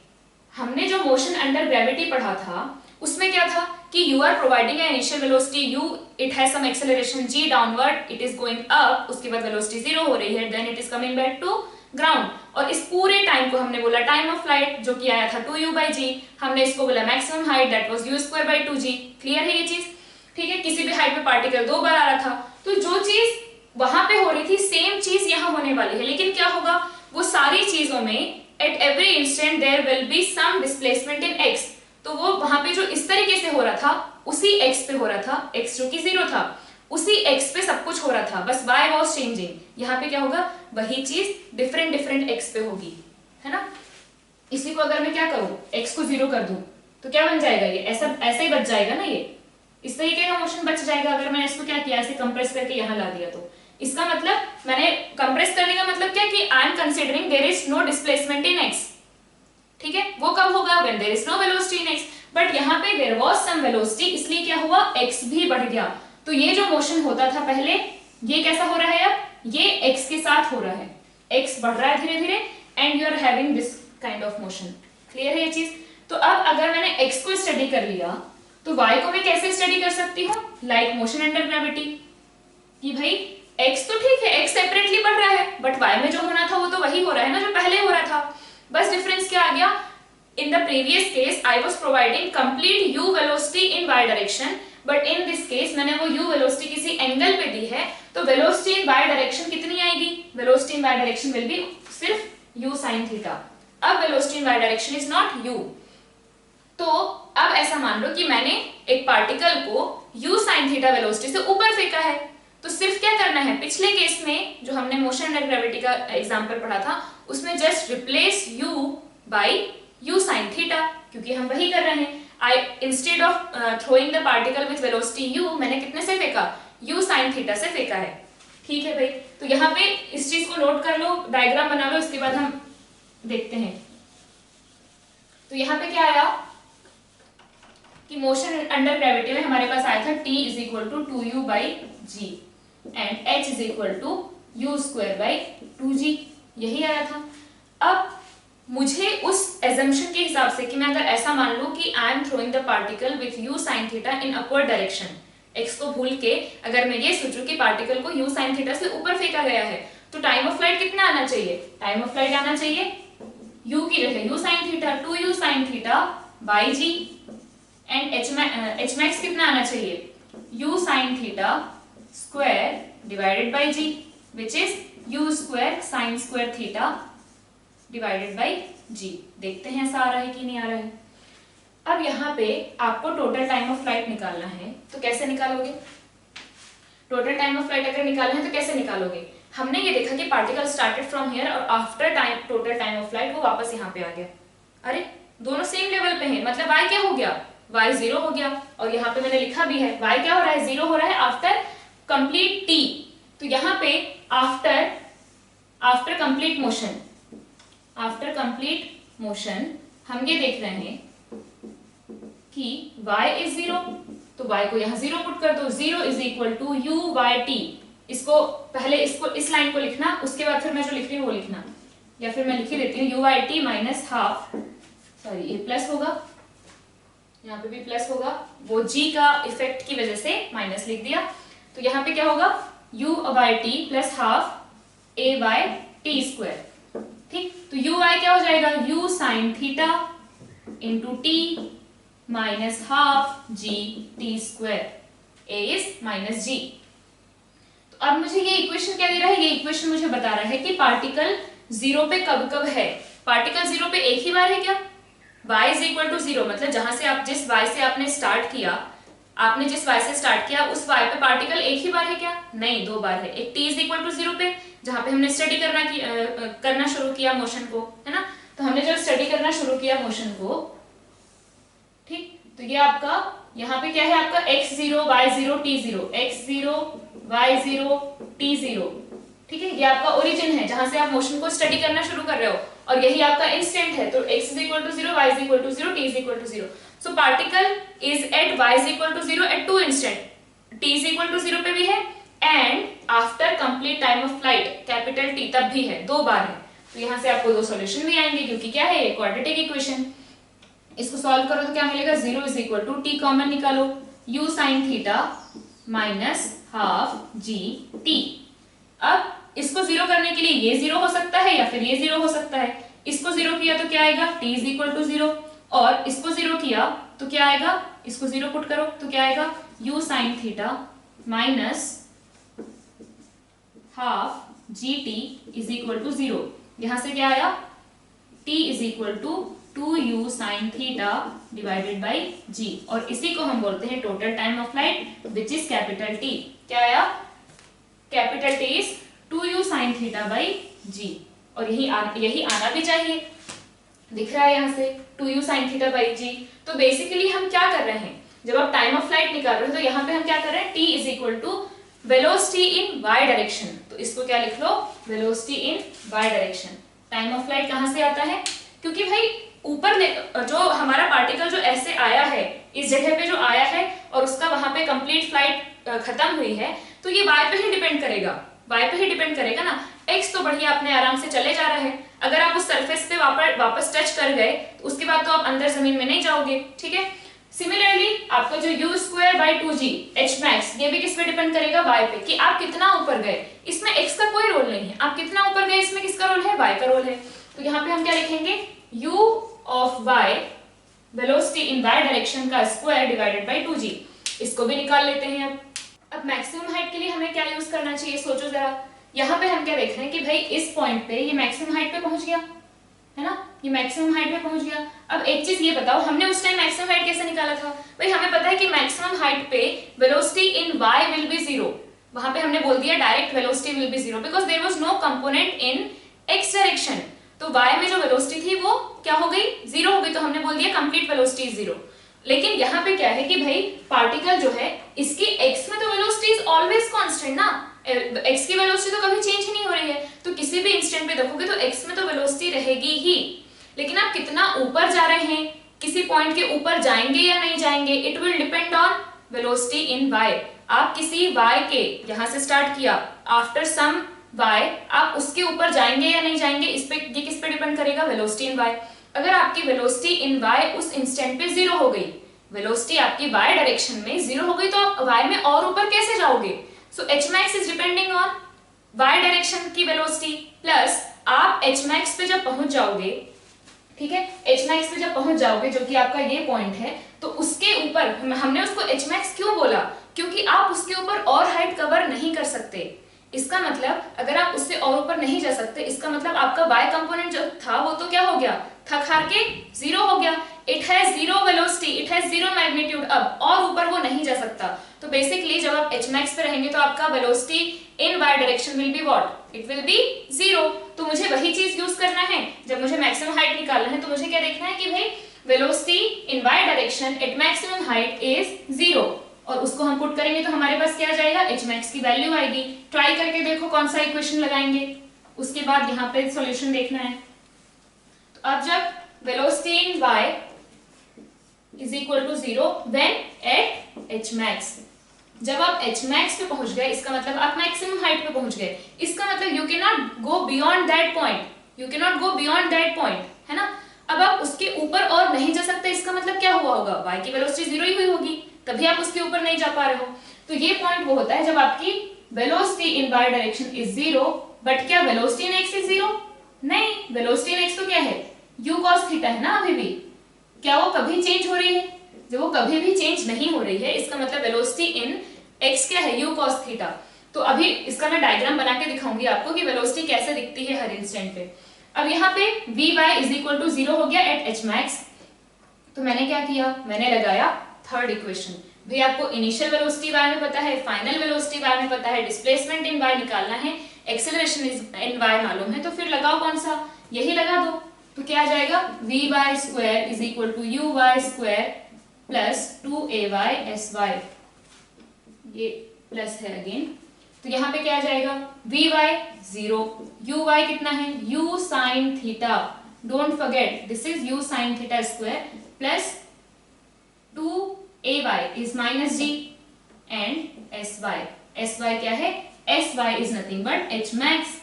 A: हमने जो मोशन अंडर ग्रेविटी पढ़ा था उसमें क्या था कि you are providing an initial velocity u, it has some acceleration g downward, it is going up, उसके बाद वेलोसिटी 0 हो रही है, then it is coming back to ground. और इस पूरे टाइम को हमने बोला टाइम ऑफ फ्लाइट, जो कि आया था 2u/g, हमने इसको बोला maximum height, that was u²/2g। Clear है ये चीज, ठीक है। किसी भी हाइट पे पार्टिकल 2 बार आ रहा था, तो जो चीज वहां पे हो रही थी सेम चीज यहाँ होने वाली है, लेकिन क्या होगा, वो सारी चीजों में at every instant there will be some displacement in x, तो वो वहां पे जो इस तरीके से हो रहा था उसी x पे हो रहा था, x जो कि 0 था उसी x पे सब कुछ हो रहा था, बस y वाज चेंजिंग। यहाँ पे क्या होगा, वही चीज डिफरेंट x पे होगी, है ना। इसी को अगर मैं क्या करूं, x को 0 कर दूं तो क्या बन जाएगा, ये ऐसा ही बच जाएगा ना, ये इस तरीके का मोशन बच जाएगा। अगर मैंने इसको क्या किया, ऐसे कंप्रेस करके यहाँ ला दिया, तो इसका मतलब मैंने कंप्रेस करने का मतलब क्या कि I am considering there is no displacement in x, ठीक है। वो कब होगा, when there is no velocity in x, but यहाँ पे देयर वाज सम वेलोसिटी, इसलिए क्या हुआ, x भी बढ़ गया। तो ये जो मोशन होता था पहले, ये कैसा हो रहा है, अब ये x के साथ हो रहा है, x बढ़ रहा है धीरे धीरे, and you are having this kind of motion. Clear है ये चीज। तो अब अगर मैंने x को स्टडी कर लिया तो y को मैं कैसे स्टडी कर सकती हूँ, लाइक मोशन अंडर ग्रेविटी, कि भाई x तो ठीक है, x सेपरेटली बढ़ रहा है, बट y में जो होना था वो तो वही हो रहा है ना जो पहले हो रहा था, बस डिफरेंस क्या आ गया, in the previous case I was providing complete u velocity in y direction, but in this case मैंने वो u वेलोसिटी किसी एंगल पे दी है, तो वेलोसिटी इन y डायरेक्शन कितनी आएगी, velocity in y direction will be सिर्फ u sin थीटा। अब velocity in y direction is not u, तो अब ऐसा मान लो कि मैंने एक पार्टिकल को u sin थीटा वेलोसिटी से ऊपर फेंका है, तो सिर्फ क्या करना है, पिछले केस में जो हमने मोशन अंडर ग्रेविटी का एग्जांपल पढ़ा था उसमें just replace u by u sin theta, क्योंकि हम वही कर रहे हैं। I instead of throwing the particle with velocity u, मैंने कितने से फेंका, u sin थीटा से फेंका है, ठीक है भाई। तो यहाँ पे इस चीज को नोट कर लो, डायग्राम बना लो, इसके बाद हम देखते हैं। तो यहाँ पे क्या आया कि मोशन अंडर ग्रेविटी में हमारे पास आया था t is equal to 2u/g and h is equal to u²/2g, यही आया था। अब मुझे उस एजम्पशन के हिसाब से कि मैं अगर ऐसा मान लूं कि I M throwing the particle with u sin theta in upward direction, x को भूल के अगर मैं ये सोचूं कि पार्टिकल को u sin थीटा से ऊपर फेंका गया है, तो टाइम ऑफ फ्लाइट कितना आना चाहिए, टाइम ऑफ फ्लाइट आना चाहिए u की जगह u sin theta 2u sin theta by g, and h max कितना आना चाहिए, u sin theta square divided by g, which is u² sin square theta divided by g। देखते हैं ऐसा आ रहा है कि नहीं आ रहा है। अब यहाँ पे आपको टोटल टाइम ऑफ फ्लाइट निकालना है, तो कैसे निकालोगे, टोटल टाइम ऑफ फ्लाइट अगर निकालना है तो कैसे निकालोगे, हमने ये देखा कि पार्टिकल स्टार्टेड फ्रॉम हियर और after time total time of flight वो वापस यहाँ पे आ गया। अरे दोनों सेम लेवल पे हैं, मतलब y क्या हो गया, y 0 हो गया। और यहाँ पे मैंने लिखा भी है y क्या हो रहा है, 0 हो रहा है आफ्टर कंप्लीट t। तो यहाँ पे आफ्टर कंप्लीट मोशन हम ये देख रहे हैं कि y इज 0, तो y को यहाँ 0 पुट कर दो। 0 is equal to u by t. इसको पहले इस लाइन को लिखना, उसके बाद फिर मैं जो लिख रही हूँ वो लिखना, या फिर मैं लिख ही देती हूँ u by t minus half, sorry ये प्लस होगा, यहाँ पे भी प्लस होगा, वो g का इफेक्ट की वजह से माइनस लिख दिया। तो यहाँ पे क्या होगा, u by T plus half a by T square. ठीक, तो u y क्या हो जाएगा, u sine theta into T minus half ji T square, a is minus G. तो अब मुझे ये इक्वेशन क्या दे रहा है, ये इक्वेशन मुझे बता रहा है कि पार्टिकल 0 पे कब कब है। पार्टिकल 0 पे एक ही बार है क्या, y इज इक्वल टू 0, मतलब जहां से आप जिस y से आपने स्टार्ट किया, आपने जिस y से स्टार्ट किया उस y पे पार्टिकल एक ही बार है क्या, नहीं, 2 बार है। एक t इज इक्वल टू 0 पे जहां पे हमने स्टडी करना शुरू किया मोशन को, है ना। तो हमने जब स्टडी करना शुरू किया मोशन को, ठीक, तो ये आपका यहाँ पे क्या है, आपका x0 y0 t0, x0 y0 t0, ठीक है। ये आपका ओरिजिन है जहां से आप मोशन को स्टडी करना शुरू कर रहे हो, और यही आपका इंस्टेंट है। तो x is equal to 0, y is equal to 0, t is equal to 0. So particle is at y is equal to 0 at 2 instant. t is equal to 0 पे भी है, and after complete time of flight capital T तब भी है, 2 बार है। तो यहाँ से आपको 2 सॉल्यूशन भी आएंगे, क्योंकि क्या है, ये क्वाड्रेटिक इक्वेशन। इसको सॉल्व करो तो क्या मिलेगा, 0 is equal to t common निकालो, u sin theta minus half G T. अब इसको 0 करने के लिए ये 0 हो सकता है या फिर ये 0 हो सकता है। इसको 0 किया तो क्या आएगा, t इज इक्वल टू 0, और इसको 0 किया तो क्या आएगा, इसको 0 पुट करो तो क्या आएगा, u sine theta minus half ji t is equal to 0। यहां से क्या आया, t is equal to 2u sine theta divided by g, और इसी को हम बोलते हैं total time of flight which is capital T। क्या आया, capital T is 2u sine theta by g, और यही आना भी चाहिए, दिख रहा है यहाँ से 2u sine theta by g। तो बेसिकली हम क्या कर रहे हैं, जब आप टाइम ऑफ फ्लाइट निकाल रहे हो तो यहाँ पे हम क्या कर रहे हैं, t is equal to velocity in y direction. तो इसको क्या लिख लो, velocity in y direction. Time of flight कहाँ से आता है, क्योंकि भाई ऊपर जो हमारा पार्टिकल जो ऐसे आया है, इस जगह पे जो आया है और उसका वहां पे कंप्लीट फ्लाइट खत्म हुई है, तो ये y पे ही डिपेंड करेगा, y पे ही डिपेंड करेगा ना। x तो बढ़िया अपने आराम से चले जा रहा है, अगर आप उस सरफेस पे वापस टच कर गए तो उसके बाद तो आप अंदर जमीन में नहीं जाओगे, ठीक है। सिमिलरली आपका जो u square by 2g h max, ये भी किस पे डिपेंड करेगा, y पे, कि आप कितना ऊपर गए। इसमें x का कोई रोल नहीं है, आप कितना ऊपर गए इसमें किसका रोल है, y का रोल है। तो यहाँ पे हम क्या लिखेंगे, u of y velocity in y direction का स्क्वायर डिवाइडेड बाई 2g। इसको भी निकाल लेते हैं। अब मैक्सिमम हाइट के लिए हमें क्या यूज करना चाहिए, सोचो जरा। यहाँ पे हम क्या देख रहे हैं कि भाई इस पॉइंट पे ये मैक्सिमम हाइट पे पहुंच गया है ना, ये मैक्सिमम हाइट पे पहुंच गया। अब एक चीज ये बताओ, हमने उस टाइम मैक्सिमम हाइट कैसे निकाला था, भाई हमें पता है कि मैक्सिमम हाइट पे velocity in y will be 0। वहां पे हमने बोल दिया direct velocity will be 0 because there was no component in x direction. तो y में जो वेलोसिटी थी वो क्या हो गई, 0 हो गई, तो हमने बोल दिया कंप्लीट वेलोसिटी इज 0। लेकिन यहाँ पे क्या है कि भाई पार्टिकल जो है इसकी x में तो वेलोसिटी इज ऑलवेज कांस्टेंट ना, x की वेलोसिटी तो कभी चेंज ही नहीं हो रही है। तो किसी भी इंस्टेंट पे देखोगे तो x में तो वेलोसिटी रहेगी ही, लेकिन आप कितना ऊपर जा रहे हैं, किसी पॉइंट के ऊपर जाएंगे या नहीं जाएंगे, it will depend on velocity in y। आप किसी y के यहाँ से स्टार्ट किया, आफ्टर सम y आप उसके ऊपर जाएंगे या नहीं जाएंगे, इस पे ये किस पे डिपेंड करेगा, वेलोसिटी इन y। अगर आपकी वेलोसिटी इन y उस इंस्टेंट पे 0 हो गई, वेलोसिटी आपकी y डायरेक्शन में 0 हो गई, तो आप y में और ऊपर कैसे जाओगे। सो h max is depending on y direction की वेलोसिटी, प्लस आप h max पे जब पहुंच जाओगे, ठीक है, h max पे जब पहुंच जाओगे जो कि आपका ये पॉइंट है, तो उसके ऊपर हमने उसको h max क्यों बोला, क्योंकि आप उसके ऊपर और हाइट कवर नहीं कर सकते। इसका मतलब अगर आप उससे और ऊपर नहीं जा सकते, इसका मतलब आपका y कंपोनेंट जो था वो तो क्या हो गया, थक हार के 0 हो गया। It has 0 velocity, it has 0 magnitude, अब और ऊपर वो नहीं जा सकता। तो बेसिकली जब आप h max पे रहेंगे तो आपका velocity in y direction will be what, it will be 0। तो मुझे वही चीज यूज करना है जब मुझे मैक्सिमम हाइट निकालना है। तो मुझे क्या देखना है कि भाई velocity in y direction at maximum height is 0, और उसको हम पुट करेंगे तो हमारे पास क्या आ जाएगा, hmax की वैल्यू आएगी। ट्राई करके देखो कौन सा इक्वेशन लगाएंगे, उसके बाद यहाँ पे सॉल्यूशन देखना है। तो अब जब velocity in y is equal to 0 when at hmax, जब आप hmax पे पहुंच गए इसका मतलब आप मैक्सिमम हाइट पे पहुंच गए। इसका मतलब you can not go beyond that point, you can not go beyond that point, है ना। अब आप उसके ऊपर और नहीं जा सकते, इसका मतलब क्या हुआ होगा, y की वेलोसिटी 0 ही हुई होगी, तभी आप उसके ऊपर नहीं जा पा रहे हो। तो ये पॉइंट वो होता है जब आपकी velocity in y direction is 0, but क्या वेलोसिटी इन x इज 0? नहीं, वेलोसिटी इन x तो क्या है, u cos थीटा है ना अभी भी। क्या वो कभी चेंज हो रही है? जब वो कभी भी चेंज नहीं हो रही है, इसका मतलब वेलोसिटी इन x क्या है, u cos थीटा। तो अभी इसका मैं डायग्राम बना के दिखाऊंगी आपको कि वेलोसिटी कैसे दिखती है हर इंस्टेंट पे। अब यहाँ पे vy इज इक्वल टू 0 हो गया एट hmax। तो मैंने क्या किया, मैंने लगाया थर्ड इक्वेशन। भाई आपको इनिशियल वेलोसिटी y में पता है, फाइनल वेलोसिटी y में पता है, डिस्प्लेसमेंट इन y निकालना है, एक्सेलरेशन इन y मालूम है, तो फिर लगाओ कौन सा, यही लगा दो। तो क्या आ जाएगा, vy square is equal to uy square plus 2ay sy, ये प्लस है अगेन। तो यहाँ पे क्या आ जाएगा, vy 0, uy कितना है, u sin theta, don't forget this is u sin theta square plus 2ay is minus g and sy क्या है, sy is nothing but hmax,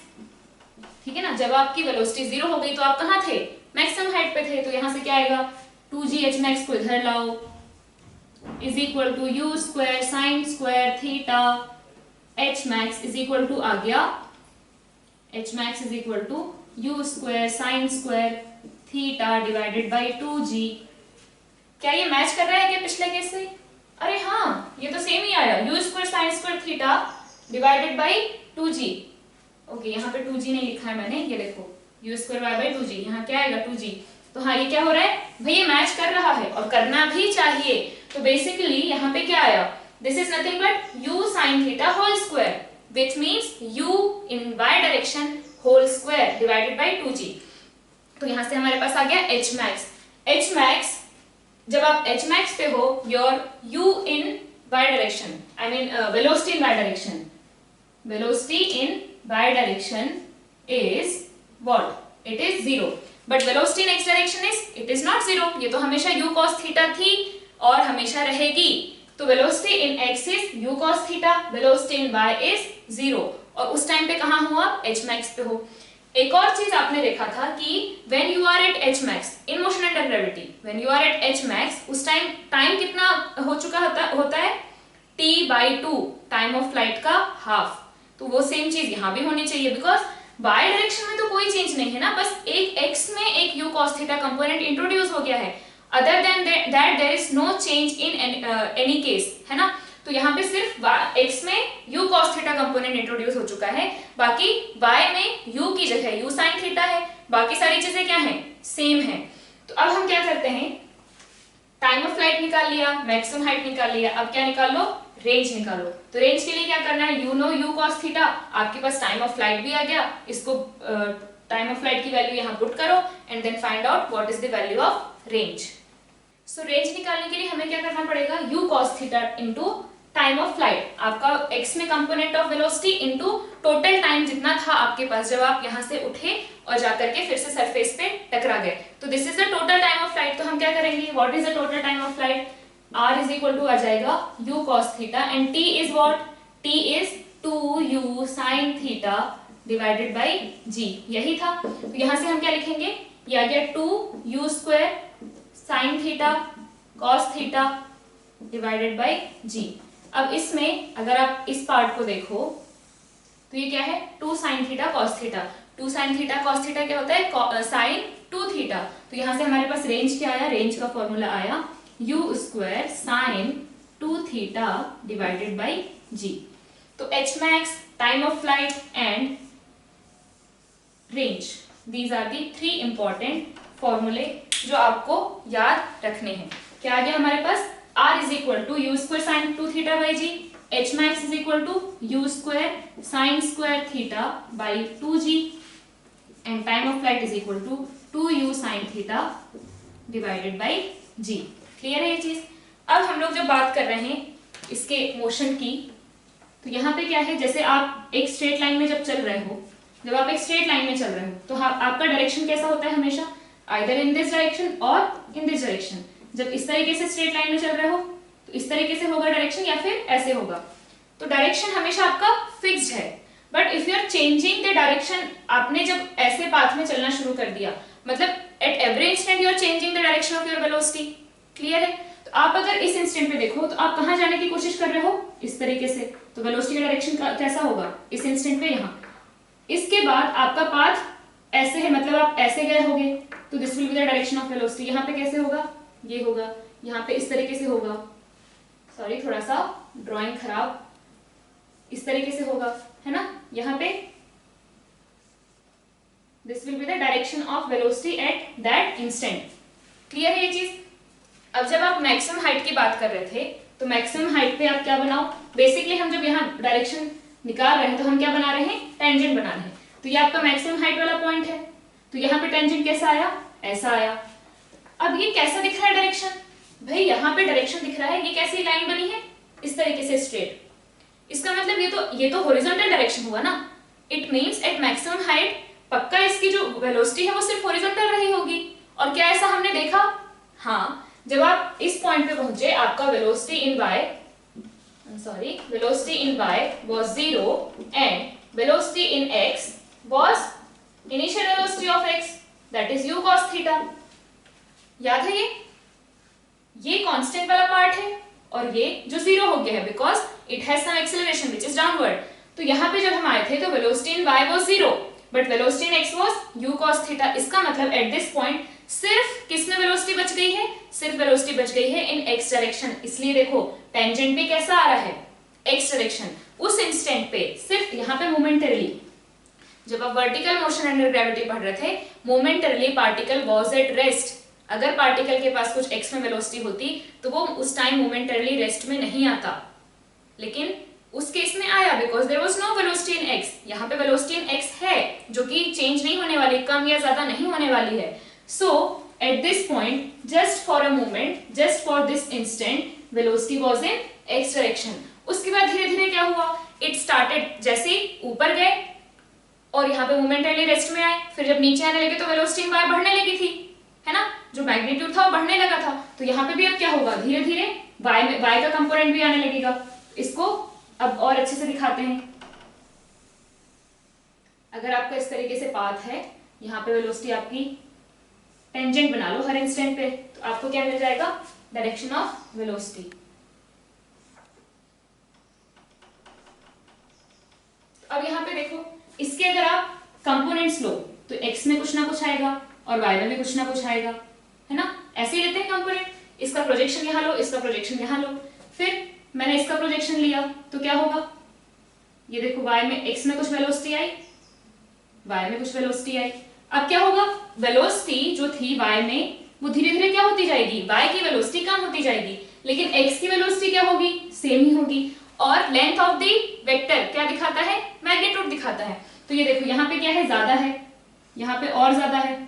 A: ठीक है ना। जब आपकी वेलोसिटी 0 हो गई तो आप कहाँ थे, मैक्सिमम हाइट पे थे। तो यहाँ से क्या आएगा, 2g hmax को इधर लाओ is equal to u square sine square theta, hmax is equal to आ गया, hmax is equal to u square sine square theta divided by 2g। क्या ये मैच कर रहा है क्या पिछले केस से? अरे हाँ, ये तो सेम ही आया, u square sine square theta divided by 2g। Okay, यहाँ पे 2g नहीं लिखा है मैंने, ये देखो u square Y by 2g, यहाँ क्या आएगा 2g। तो हाँ, ये क्या हो रहा है भाई, ये मैच कर रहा है और करना भी चाहिए। तो बेसिकली यहाँ पे क्या आया, this is nothing but u sin theta whole square which means u in y direction whole square divided by 2g। तो यहाँ से हमारे पास आ गया hmax। hmax जब आप hmax पे हो, your u in y direction, I mean velocity in y direction, velocity in y direction is what? It is 0, but velocity in x direction is, it is not 0। ये तो हमेशा u cos theta थी और हमेशा रहेगी। तो velocity in x is u cos theta, velocity in y is 0, और उस टाइम पे कहाँ हो आप, hmax पे हो। एक और चीज आपने देखा था कि when you are at hmax in motion under gravity, when you are at hmax, उस टाइम कितना हो चुका होता है, t/2 टाइम ऑफ फ्लाइट का हाफ। तो वो सेम चीज यहाँ भी होनी चाहिए, बिकॉज y डायरेक्शन में तो कोई चेंज नहीं है ना, बस एक x में एक u cos theta component introduce हो गया है। Other than that there is no change in any case, है ना। तो यहाँ पे सिर्फ x में u cos theta component introduce हो चुका है, बाकी y में u की जगह u sin थीटा है, बाकी सारी चीजें क्या हैं, सेम है। तो अब हम क्या करते हैं, टाइम ऑफ फ्लाइट निकाल लिया, मैक्सिमम हाइट निकाल लिया, अब क्या निकाल लो, रेंज निकालो। तो रेंज के लिए क्या करना है, you know u cos theta, आपके पास टाइम ऑफ फ्लाइट भी आ गया, इसको टाइम ऑफ फ्लाइट की वैल्यू यहाँ पुट करो and then find out what is the value of range. So range निकालने के लिए हमें क्या करना पड़ेगा, u cos theta into time of flight, आपका x में component of velocity into total time जितना था आपके पास जब आप यहाँ से उठे और जाकर के फिर से सरफेस पे टकरा गए। तो this is the total time of flight. तो हम क्या करेंगे, what is the total time of flight, r is equal to आ जाएगा u cos theta and t is what, t is 2u sin theta divided by g, यही था। तो यहाँ से हम क्या लिखेंगे, ये आ गया 2u square sin theta cos theta divided by g। अब इसमें अगर आप इस पार्ट को देखो तो ये क्या है, 2 sin theta cos theta, 2 sin theta cos theta क्या होता है, sin 2 थीटा। तो यहाँ से हमारे पास रेंज क्या आया, रेंज का फॉर्मूला आया u square sin 2 theta divided by g। तो hmax, time of flight and range, these are the 3 important फॉर्मूले जो आपको याद रखने हैं। क्या आ गया हमारे पास, r is equal to u square sine 2 theta by g, H max is equal to u square sine square theta by 2g and time of flight is equal to 2u sine theta divided by g। Clear है ये चीज? अब हम लोग जब बात कर रहे हैं इसके मोशन की, तो यहाँ पे क्या है, जैसे आप एक स्ट्रेट लाइन में जब चल रहे हो, जब आप एक स्ट्रेट लाइन में चल रहे हो तो आपका डायरेक्शन कैसा होता है हमेशा, आइदर इन दिस डायरेक्शन और इन दिस डायरेक्शन। जब इस तरीके से स्ट्रेट लाइन में चल रहे हो तो इस तरीके से होगा डायरेक्शन या फिर ऐसे होगा। तो डायरेक्शन हमेशा आपका फिक्स्ड है। But if you are changing the direction, आपने जब ऐसे पाथ में चलना शुरू कर दिया, मतलब at every instant you are changing the direction of your velocity. Clear है? तो आप अगर इस इंस्टेंट पे देखो तो आप कहां जाने की कोशिश कर रहे हो, इस तरीके से, तो वेलोसिटी का डायरेक्शन कैसा होगा इस इंस्टेंट पे यहाँ। इसके बाद आपका पाथ ऐसे है, मतलब आप ऐसे गए होगे, तो this will be the direction of velocity. यहाँ पे कैसे होगा, ये होगा, यहाँ पे इस तरीके से होगा, सॉरी थोड़ा सा ड्राइंग खराब, इस तरीके से होगा, है ना। यहाँ पे this will be the direction of velocity at that instant. Clear है ये चीज? अब जब आप मैक्सिमम हाइट की बात कर रहे थे, तो मैक्सिमम हाइट पे आप क्या बनाओ, बेसिकली हम जब यहाँ डायरेक्शन निकाल रहे हैं तो हम क्या बना रहे हैं, टेंजेंट बना रहे हैं। तो ये आपका मैक्सिमम हाइट वाला पॉइंट है, तो यहाँ पे टेंजेंट कैसा आया, ऐसा आया। अब ये कैसा दिख रहा है डायरेक्शन, भाई यहाँ पे डायरेक्शन दिख रहा है, ये कैसी लाइन बनी है, इस तरीके से स्ट्रेट। इसका मतलब ये तो हॉरिजॉन्टल डायरेक्शन हुआ ना। It means at maximum height पक्का इसकी जो वेलोसिटी है वो सिर्फ हॉरिजॉन्टल रही होगी। और क्या ऐसा हमने देखा? हाँ, जब आप इस पॉइंट पे पहुंचे, आपका velocity in y was 0 and velocity in x was initial velocity of x, that is u cos theta। याद है ये कांस्टेंट वाला पार्ट है और ये जो 0 हो गया है because it has some acceleration which is downward. तो यहाँ पे जब हम आए थे तो velocity in y was 0 but velocity in x was u cos theta। इसका मतलब एट दिस पॉइंट सिर्फ किसमें वेलोसिटी बच गई है, सिर्फ वेलोसिटी बच गई है इन x डायरेक्शन। इसलिए देखो टेंजेंट भी कैसा आ रहा है, x डायरेक्शन। उस इंस्टेंट पे सिर्फ यहाँ पे मोमेंटरली, जब आप वर्टिकल मोशन अंडर ग्रेविटी पढ़ रहे थे, momentarily particle was at rest. अगर पार्टिकल के पास कुछ x में वेलोसिटी होती तो वो उस टाइम मोमेंटरली रेस्ट में नहीं आता, लेकिन उस केस में आया because there was no velocity in x। यहाँ पे वेलोसिटी इन x है जो कि चेंज नहीं होने वाली, कम या ज्यादा नहीं होने वाली है। So at this point, just for a moment, just for this instant, velocity was in x direction। उसके बाद धीरे धीरे क्या हुआ, it started, जैसे ऊपर गए और यहाँ पे मोमेंटली रेस्ट में आए, फिर जब नीचे आने लगे तो वेलोसिटी इन y बढ़ने लगी थी, है ना, जो मैग्नीट्यूड था वो बढ़ने लगा था। तो यहाँ पे भी अब क्या होगा, धीरे धीरे y का कंपोनेंट भी आने लगेगा। इसको अब और अच्छे से दिखाते हैं। अगर आपका इस तरीके से पाथ है, यहाँ पे वेलोसिटी आपकी टेंजेंट बना लो हर इंस्टेंट पे, तो आपको क्या मिल जाएगा, डायरेक्शन ऑफ वेलोसिटी। अब यहाँ पे देखो, इसके अगर आप कंपोनेंट्स लो तो x में कुछ ना कुछ आएगा और y में भी कुछ ना कुछ आएगा, है ना। ऐसे ही लेते हैं कंपोनेंट। इसका प्रोजेक्शन यहाँ लो, इसका प्रोजेक्शन यहाँ लो, फिर मैंने इसका प्रोजेक्शन लिया तो क्या होगा, ये देखो y में, x में कुछ वेलोसिटी आई, y में कुछ वेलोसिटी आई। अब क्या होगा, वेलोसिटी जो थी y में वो धीरे धीरे क्या होती जाएगी, y की वेलोसिटी कम होती जाएगी, लेकिन x की वेलोसिटी क्या होगी, सेम ही होगी। और लेंथ ऑफ द वेक्टर क्या दिखाता है, मैग्नीट्यूड दिखाता है। तो ये देखो यहाँ पे क्या है, ज्यादा है, यहाँ पे और ज्यादा है,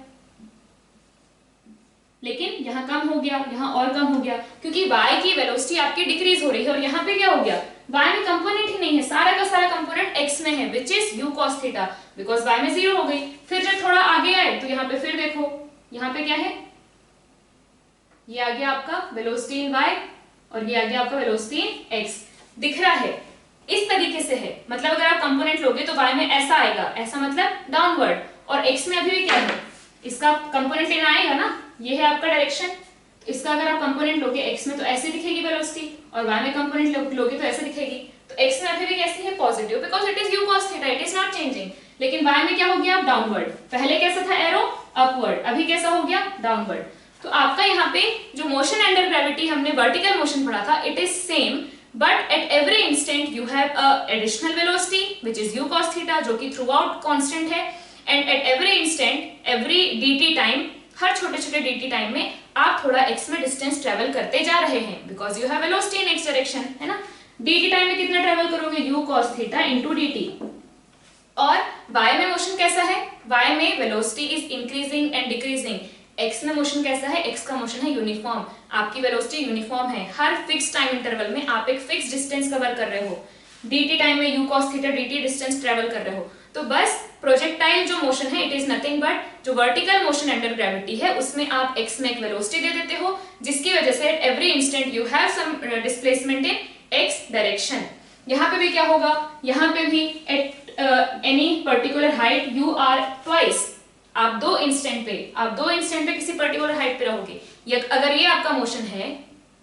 A: लेकिन यहाँ कम हो गया, यहाँ और कम हो गया, क्योंकि y की वेलोसिटी आपकी डिक्रीज हो रही है। और यहाँ पे क्या हो गया, y में कंपोनेंट ही नहीं है, सारा का सारा कंपोनेंट x में है विच is u cos theta, because y में 0 हो गई। फिर जब थोड़ा आगे आए तो यहाँ पे फिर देखो, यहाँ पे क्या है, ये आ गया आपका वेलोसिटी इन y और ये आ गया आपका वेलोसिटी इन x। दिख रहा है इस तरीके से है, मतलब अगर आप कंपोनेंट लोगे तो y में ऐसा आएगा, ऐसा मतलब डाउनवर्ड, और x में अभी भी क्या है, इसका कंपोनेंट लेना आएगा ना, ये है आपका डायरेक्शन। इसका अगर आप कंपोनेंट लोगे x में तो ऐसे दिखेगी वेलोसिटी, और y में कंपोनेंट लोगे तो ऐसे दिखेगी। तो x में अभी भी कैसी है, positive, because it is u cos theta, it is not changing. लेकिन y में क्या हो गया, डाउनवर्ड। पहले कैसा था एरो, अपवर्ड, अभी कैसा हो गया, डाउनवर्ड। तो आपका यहाँ पे जो मोशन अंडर ग्रेविटी हमने वर्टिकल मोशन पढ़ा था, it is same, but at every instant you have a additional velocity which is u cos theta, जो कि थ्रू आउट कॉन्स्टेंट है। And at every instant, every dt time, हर छोटे छोटे dt time में आप थोड़ा x में डिस्टेंस ट्रेवल करते जा रहे हैं, because you have velocity in x direction, है ना। dt टाइम में कितना ट्रेवल करोगे, u cos theta into dt। और y में मोशन कैसा है, y में velocity is increasing and decreasing. x में मोशन कैसा है, x का मोशन है यूनिफॉर्म, आपकी वेलोसिटी यूनिफॉर्म है, हर फिक्स टाइम इंटरवल में आप एक फिक्स डिस्टेंस कवर कर रहे हो। dt टाइम में u cos theta dt distance travel कर रहे हो। तो बस प्रोजेक्टाइल जो मोशन है इट इज नथिंग बट जो वर्टिकल मोशन अंडर ग्रेविटी है उसमें आप x में एक वेलोसिटी दे देते हो, जिसकी वजह से at every instant you have some displacement in x direction. यहाँ पे भी क्या होगा, यहाँ पे भी at any particular height you are twice, आप दो इंस्टेंट पे किसी पर्टिकुलर हाइट पे रहोगे। अगर ये आपका मोशन है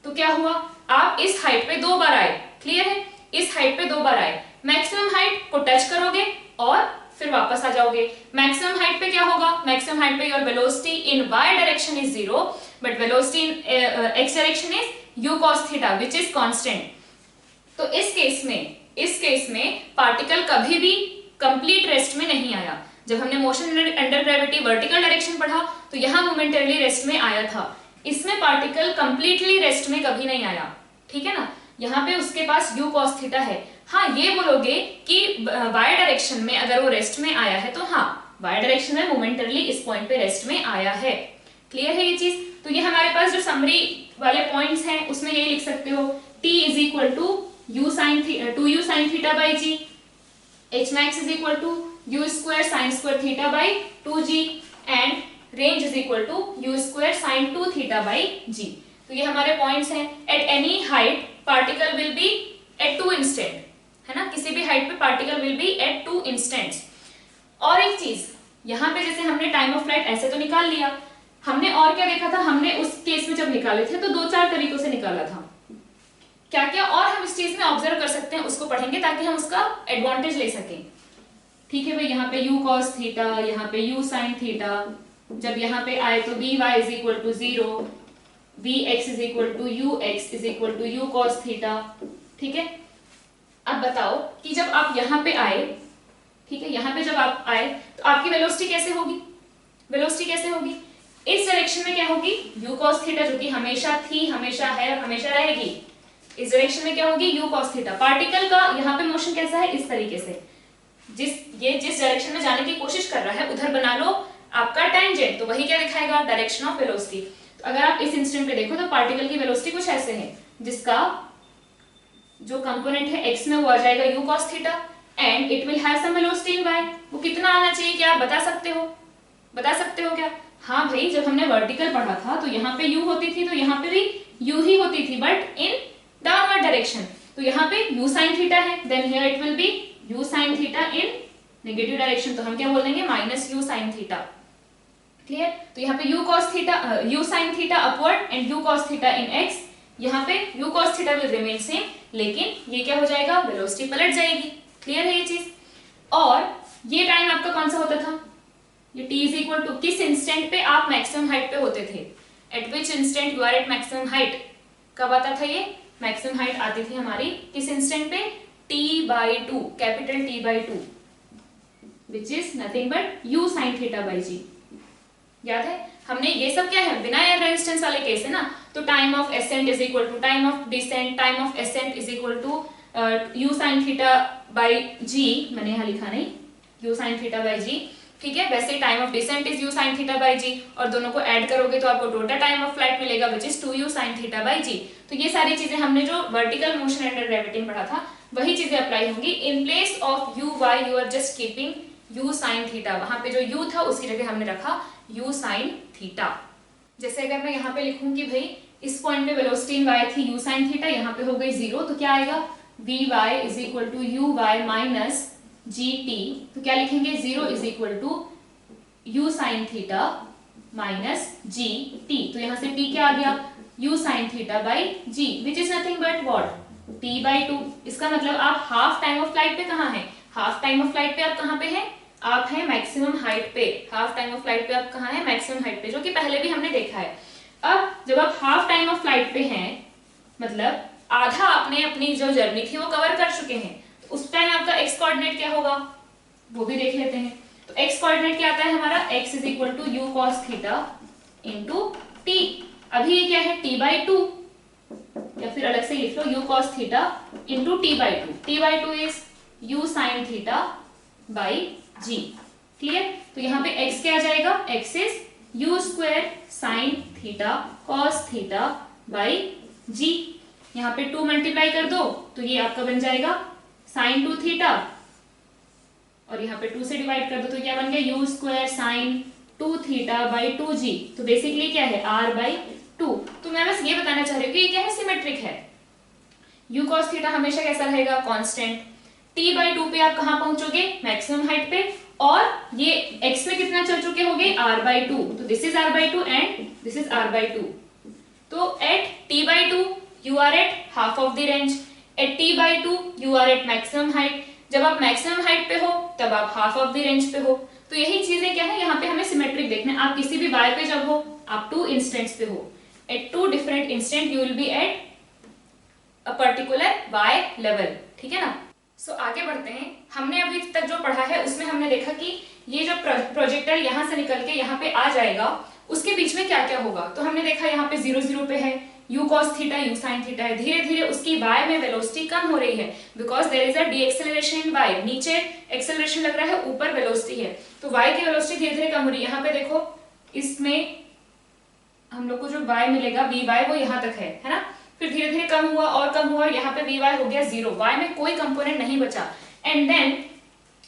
A: तो क्या हुआ, आप इस हाइट पे 2 बार आए, क्लियर है, इस हाइट पे 2 बार आए, मैक्सिमम हाइट को टच करोगे और फिर वापस आ जाओगे। मैक्सिमम हाइट पे क्या होगा, मैक्सिमम हाइट पे your velocity in y direction is 0 but velocity in x direction is u cos theta which is constant. तो इस केस में पार्टिकल कभी भी कंप्लीट रेस्ट में नहीं आया। जब हमने motion under gravity vertical direction पढ़ा तो यहाँ मोमेंटरली रेस्ट में आया था, इसमें पार्टिकल कंप्लीटली रेस्ट में कभी नहीं आया, ठीक है ना। यहाँ पे उसके पास u cos थीटा है। हाँ, ये बोलोगे कि y डायरेक्शन में अगर वो रेस्ट में आया है तो हाँ, y डायरेक्शन में मोमेंटरली इस पॉइंट पे रेस्ट में आया है, क्लियर है ये चीज। तो ये हमारे पास जो समरी वाले पॉइंट्स हैं उसमें ये लिख सकते हो, t is equal to 2u sin theta by g, h max is equal to u square sin square theta by 2g and range is equal to u square sin 2 theta by g। तो ये हमारे points हैं। At any height particle will be at 2 instant, है ना, किसी भी हाइट पे particle will be at 2 instants. और एक चीज यहाँ पे जैसे हमने टाइम ऑफ फ्लाइट ऐसे तो निकाल लिया, हमने और क्या देखा था, हमने उस केस में जब निकाले थे तो 2-4 तरीकों से निकाला था। क्या क्या और हम इस चीज में ऑब्जर्व कर सकते हैं उसको पढ़ेंगे ताकि हम उसका एडवांटेज ले सकें। ठीक है भाई, यहाँ पे u cos थीटा, यहाँ पे u sin थीटा, जब यहाँ पे आए तो vy is equal to 0, vx is equal to ux is equal to u cos theta, ठीक है। अब बताओ कि जब आप यहाँ पे आए, ठीक है, यहाँ पे जब आप आए तो आपकी वेलोसिटी कैसे होगी, वेलोसिटी कैसे होगी, इस डायरेक्शन में क्या होगी, u cos थीटा जो कि हमेशा थी, हमेशा है और हमेशा रहेगी। इस डायरेक्शन में क्या होगी, u cos थीटा। पार्टिकल का यहाँ पे मोशन कैसा है, इस तरीके से, जिस डायरेक्शन में जाने की कोशिश कर रहा है उधर बना लो आपका टेंजेंट, तो वही क्या दिखाएगा, डायरेक्शन ऑफ वेलोसिटी। तो अगर आप इस इंस्टेंट पे देखो तो पार्टिकल की वेलोसिटी कुछ ऐसे है, जिसका जो कंपोनेंट है x में वो आ जाएगा u cos theta and it will have some velocity in y। वो कितना आना चाहिए, क्या आप बता सकते हो क्या? हाँ भाई, जब हमने वर्टिकल पढ़ा था तो यहाँ पे u होती थी तो यहाँ पे भी u ही होती थी बट इन डाउनवर्ड डायरेक्शन। तो यहाँ पे u sin थीटा है, then here it will be u sin theta in negative direction, तो हम क्या बोल देंगे, minus u sin theta, clear. तो यहाँ पे u cos theta, u sin theta upward and u cos theta in x, यहाँ पे u cos theta will remain same, लेकिन ये क्या हो जाएगा, वेलोसिटी पलट जाएगी, क्लियर है ये चीज। और ये टाइम आपका कौन सा होता था, ये t इज इक्वल टू किस इंस्टेंट पे आप मैक्सिमम हाइट पे होते थे, at which instant you are at maximum height, कब आता था ये, मैक्सिमम हाइट आती थी हमारी किस इंस्टेंट पे, t/2, capital T/2 which is nothing but u sin theta by g। याद है हमने ये सब क्या है, बिना एयर रेजिस्टेंस वाले केस है ना, तो time of ascent is equal to time of descent, time of ascent is equal to u sin theta by g, मैंने यहाँ लिखा नहीं, u sin theta by g, ठीक है। वैसे time of descent is u sin theta by g, और दोनों को ऐड करोगे तो आपको टोटल टाइम ऑफ फ्लाइट मिलेगा which is 2u sin theta by g। तो ये सारी चीजें हमने जो वर्टिकल मोशन अंडर ग्रेविटी में पढ़ा था वही चीजें अप्लाई होंगी। In place of u y you are just keeping u sin theta, वहां पे जो u था उसकी जगह हमने रखा u sin थीटा। जैसे अगर मैं यहाँ पे लिखूं कि भाई इस पॉइंट पे वेलोसिटी इन y थी u sin थीटा, यहाँ पे हो गई 0, तो क्या आएगा, vy is equal to uy minus gt, तो क्या लिखेंगे, 0 is equal to u sin theta minus gt, तो यहाँ से t क्या आ गया, u sin theta by g which is nothing but what, t/2। इसका मतलब आप हाफ टाइम ऑफ फ्लाइट पे कहाँ हैं, हाफ टाइम ऑफ फ्लाइट पे आप कहाँ पे हैं, आप हैं मैक्सिमम हाइट पे, हाफ टाइम ऑफ फ्लाइट पे आप कहाँ हैं, मैक्सिमम हाइट पे, जो कि पहले भी हमने देखा है। अब जब आप हाफ टाइम ऑफ फ्लाइट पे हैं, मतलब आधा आपने अपनी जो जर्नी थी वो कवर कर चुके हैं, तो उस टाइम आपका x कोऑर्डिनेट क्या होगा वो भी देख लेते हैं। तो x कोऑर्डिनेट क्या आता है हमारा, x is equal to u cos theta into t। अभी ये क्या है, t/2, या फिर अलग से लिख लो u cos theta into t/2. t/2 is u sin theta by g. Clear? तो यहाँ पे x क्या आ जाएगा? x is u square sine theta cos theta by g. यहाँ पे 2 मल्टीप्लाई कर दो तो ये आपका बन जाएगा साइन 2 थीटा, और यहाँ पे 2 से डिवाइड कर दो तो क्या बन गया? u square sine 2 theta by 2g. तो बेसिकली क्या है? r by 2. तो मैं बस ये बताना चाह रही हूँ कि ये क्या है? सिमेट्रिक है. u cos थीटा हमेशा कैसा रहेगा? कांस्टेंट. t/2 पे आप कहाँ पहुंचोगे? मैक्सिमम हाइट पे. और ये x में कितना चल चुके होंगे? r/2. तो this is r/2 and this is r/2. तो eight t/2 you are at half of the range. at t/2 you are at maximum height. जब आप मैक्सिमम हाइट पे हो तब आप हाफ ऑफ द रेंज पे हो. तो यही चीजें क्या है? यहाँ पे हमें सिमेट्रिक देखना है. आप किसी भी y पे जब हो, आप 2 इंस्टेंट्स पे हो. At 2 different instant you will be at a particular y level. ठीक है ना? सो आगे बढ़ते हैं. हमने अभी तक जो पढ़ा है उसमें हमने देखा कि ये जो प्रोजेक्टाइल यहाँ से निकल के यहाँ पे आ जाएगा, उसके बीच में क्या क्या होगा. तो हमने देखा यहाँ पे 0 0 पे है, u cos theta u sin theta है. धीरे धीरे उसकी y में वेलोसिटी कम हो रही है because there is a deceleration in y. नीचे एक्सेलरेशन लग रहा है, ऊपर वेलोसिटी है, तो y की वेलोसिटी धीरे धीरे कम हो रही है. यहाँ पे देखो, इसमें हम लोग को जो y मिलेगा vy वो यहाँ तक है ना. फिर धीरे धीरे कम हुआ और कम हुआ और यहाँ पे vy हो गया 0. y में कोई कंपोनेंट नहीं बचा. एंड देन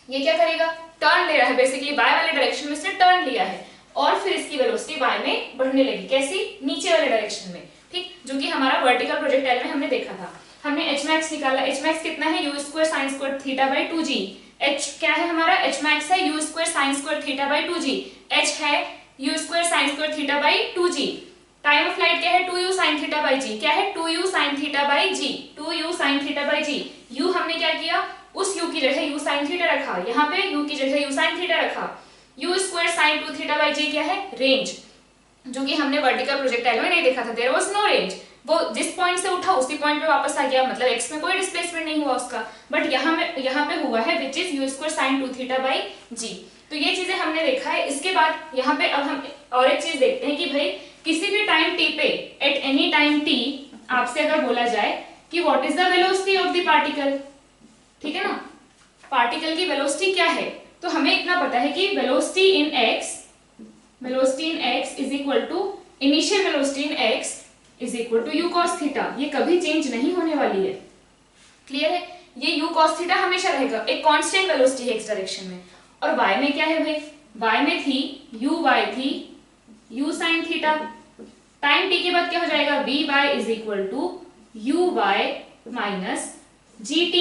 A: ये क्या करेगा? टर्न ले रहा है. बेसिकली y वाले डायरेक्शन में इसने टर्न लिया है और फिर इसकी वेलोसिटी y में बढ़ने लगी. कैसी? नीचे वाले डायरेक्शन में. ठीक, जो कि हमारा वर्टिकल प्रोजेक्टाइल में हमने देखा था. हमने h max निकाला. h max कितना है? u square sine square theta by 2g. h क्या है हमारा? h max है u square sine square theta by 2g. h है u square sine square theta by 2g. Time of flight क्या है? 2u sine theta by g. क्या है? 2u sine theta by g. 2u sine theta by g. u हमने क्या किया? उस u की जगह u साइन थीटा रखा. यहाँ पे u की जगह u साइन थीटा रखा. u square sine 2 theta by g क्या है? रेंज, जो कि हमने वर्टिकल प्रोजेक्टाइल में नहीं देखा था. There was no range. वो जिस पॉइंट से उठा उसी पॉइंट पे वापस आ गया, मतलब x में कोई डिस्प्लेसमेंट नहीं हुआ उसका. बट यहाँ पे हुआ है विच is u square sine 2 theta by g. तो ये चीजें हमने देखा है. इसके बाद यहाँ पे अब हम और एक चीज देखते हैं कि भाई किसी भी टाइम t पे, एट एनी टाइम t, आपसे अगर बोला जाए कि what is the velocity of the particle. ठीक है ना? पार्टिकल की वेलोसिटी क्या है? तो हमें इतना पता है कि velocity in x is equal to initial velocity in x is equal to u cos theta. ये कभी चेंज नहीं होने वाली है. क्लियर है? ये u cos थीटा हमेशा रहेगा. एक कांस्टेंट वेलोसिटी है x डायरेक्शन में. और y में क्या है भाई? y में थी uy थी u sin theta. Time t के बाद क्या हो जाएगा? vy is equal to uy minus gt.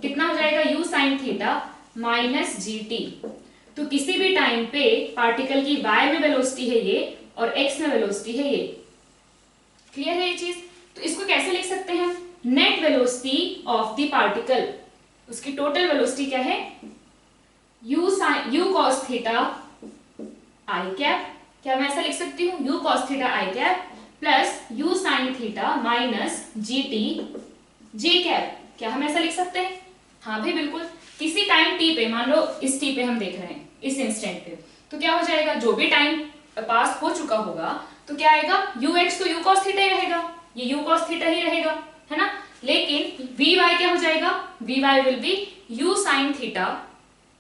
A: कितना हो जाएगा? u sin theta minus gt. तो किसी भी टाइम पे पार्टिकल की y में वेलोसिटी है ये और x में वेलोसिटी है ये. क्लियर है ये चीज? तो इसको कैसे लिख सकते हैं? Net velocity of the particle. उसकी टोटल वेलोसिटी क्या है? u cos theta i cap. क्या मैं ऐसा लिख सकती हूँ? u cos theta i cap plus u sin theta minus gt j cap. क्या हम ऐसा लिख सकते हैं? हाँ भाई बिल्कुल. किसी टाइम t पे, मान लो इस t पे हम देख रहे हैं, इस इंस्टेंट पे, तो क्या हो जाएगा? जो भी टाइम पास हो चुका होगा तो क्या आएगा? ux तो u cos थीटा ही रहेगा, ये u cos थीटा ही रहेगा, है ना. लेकिन vy क्या हो जाएगा? vy will be u sin theta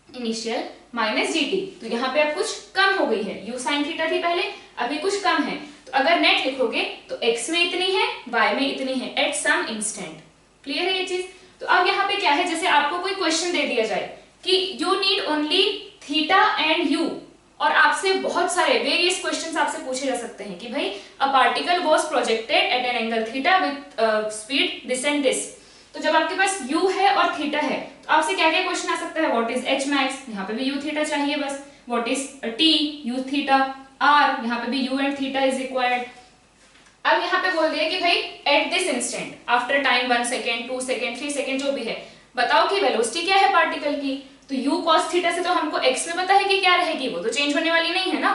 A: initial minus gt. तो यहाँ पे अब कुछ कम हो गई है. u sin थीटा थी पहले, अभी कुछ कम है. तो अगर नेट लिखोगे तो x में इतनी है, y में इतनी है एट सम इंस्टेंट. क्लियर है ये चीज? तो अब यहाँ पे क्या है? जैसे आपको कोई क्वेश्चन दे दिया जाए कि you need only theta and you, और आपसे बहुत सारे वेरियस क्वेश्चंस आपसे पूछे जा सकते हैं कि भाई a particle was projected at an angle theta with speed this and this. तो जब आपके पास u है और थीटा है तो आपसे क्या क्या क्वेश्चन आ सकता है? What is h max? यहाँ पे भी u थीटा चाहिए बस. What is t? u theta. r यहाँ पे भी u and theta is required. अब यहाँ पे बोल दिया कि भाई at this instant after time 1 second 2 second 3 second जो भी है, बताओ कि वेलोसिटी क्या है पार्टिकल की. तो u cos थीटा से तो हमको x में पता है कि क्या रहेगी, वो तो चेंज होने वाली नहीं है ना.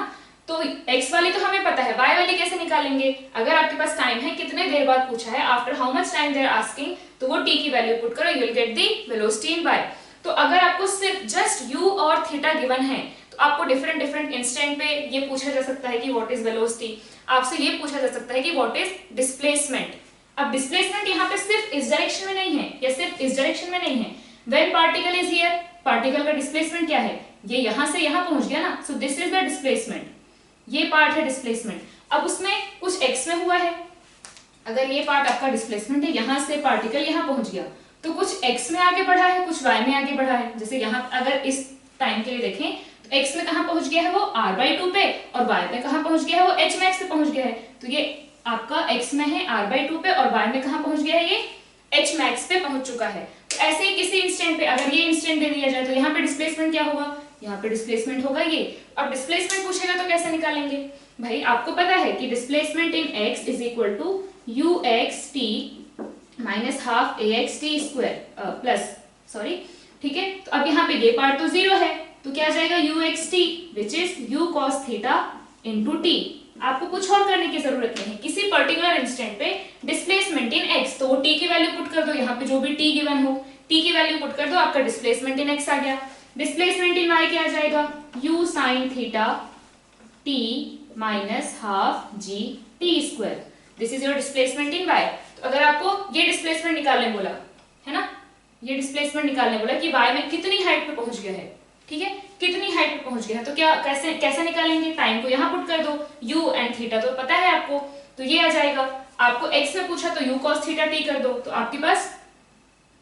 A: तो x वाली तो हमें पता है, y वाली कैसे निकालेंगे? अगर आपके पास टाइम है, कितने देर बाद पूछा है, after how much time they are asking, तो वो t की वैल्यू पुट करो, you will get the velocity in y. तो अगर आपको सिर्फ जस्ट u और थीटा गिवन है तो आपको डिफरेंट डिफरेंट इंस्टेंट पे ये पूछा जा सकता है कि व्हाट इज वेलोसिटी. आपसे ये पूछा जा सकता है कि व्हाट इज डिस्प्लेसमेंट. अब डिस्प्लेसमेंट यहाँ पे सिर्फ इस डायरेक्शन में नहीं है या सिर्फ इस डायरेक्शन में नहीं है। When particle is here, particle का डिस्प्लेसमेंट क्या है, ये यहां से यहां पहुंच गया ना, so this is the displacement, ये पार्ट है डिस्प्लेसमेंट। अब उसमें कुछ x में हुआ है, अगर ये पार्ट आपका डिस्प्लेसमेंट है, यहां से पार्टिकल यहां पहुंच गया, तो कुछ x में आगे बढ़ा है, कुछ y में आगे बढ़ा है। जैसे यहां अगर इस टाइम के लिए देखें तो x में कहां पहुंच गया है, वो r/2 पे, और y में कहां पहुंच गया है, वो h max पे पहुंच गया है। तो ये आपका x में है r/2 पे, और y में कहां पहुंच गया है, ये h max पे पहुंच चुका है। तो ऐसे ही किसी इंस्टेंट पे अगर ये इंस्टेंट दे दिया जाए तो यहाँ पे डिस्प्लेसमेंट क्या होगा, यहाँ पे डिस्प्लेसमेंट होगा ये। अब डिस्प्लेसमेंट पूछेगा तो कैसे निकालेंगे भाई, आपको पता है कि displacement in x is equal to uxt minus half axt square plus sorry, ठीक है। तो अब यहाँ पे ये पार्ट तो जीरो है, तो क्या आ जाएगा uxt which is u cos theta into t। आपको कुछ और करने की जरूरत नहीं है, किसी पर्टिकुलर इंस्टेंट पे डिस्प्लेसमेंट इन x, तो वो t की वैल्यू पुट कर दो, यहाँ पे जो भी t गिवन हो t की वैल्यू पुट कर दो, आपका डिस्प्लेसमेंट इन x आ गया। डिस्प्लेसमेंट इन y क्या आ जाएगा, u sin theta t minus half g t square, this is your displacement in y। तो अगर आपको ये डिस्प्लेसमेंट निकालने बोला है ना, ये डिस्प्लेसमेंट निकालने बोला कि y में कितनी हाइट पे पहुंच गया है, ठीक है, कितनी हाइट पे पहुंच गया है, तो क्या कैसे निकालेंगे, टाइम को यहाँ पुट कर दो, u एंड थीटा तो पता है आपको, तो ये आ जाएगा। आपको x में पूछा तो u cos थीटा t कर दो, तो आपके पास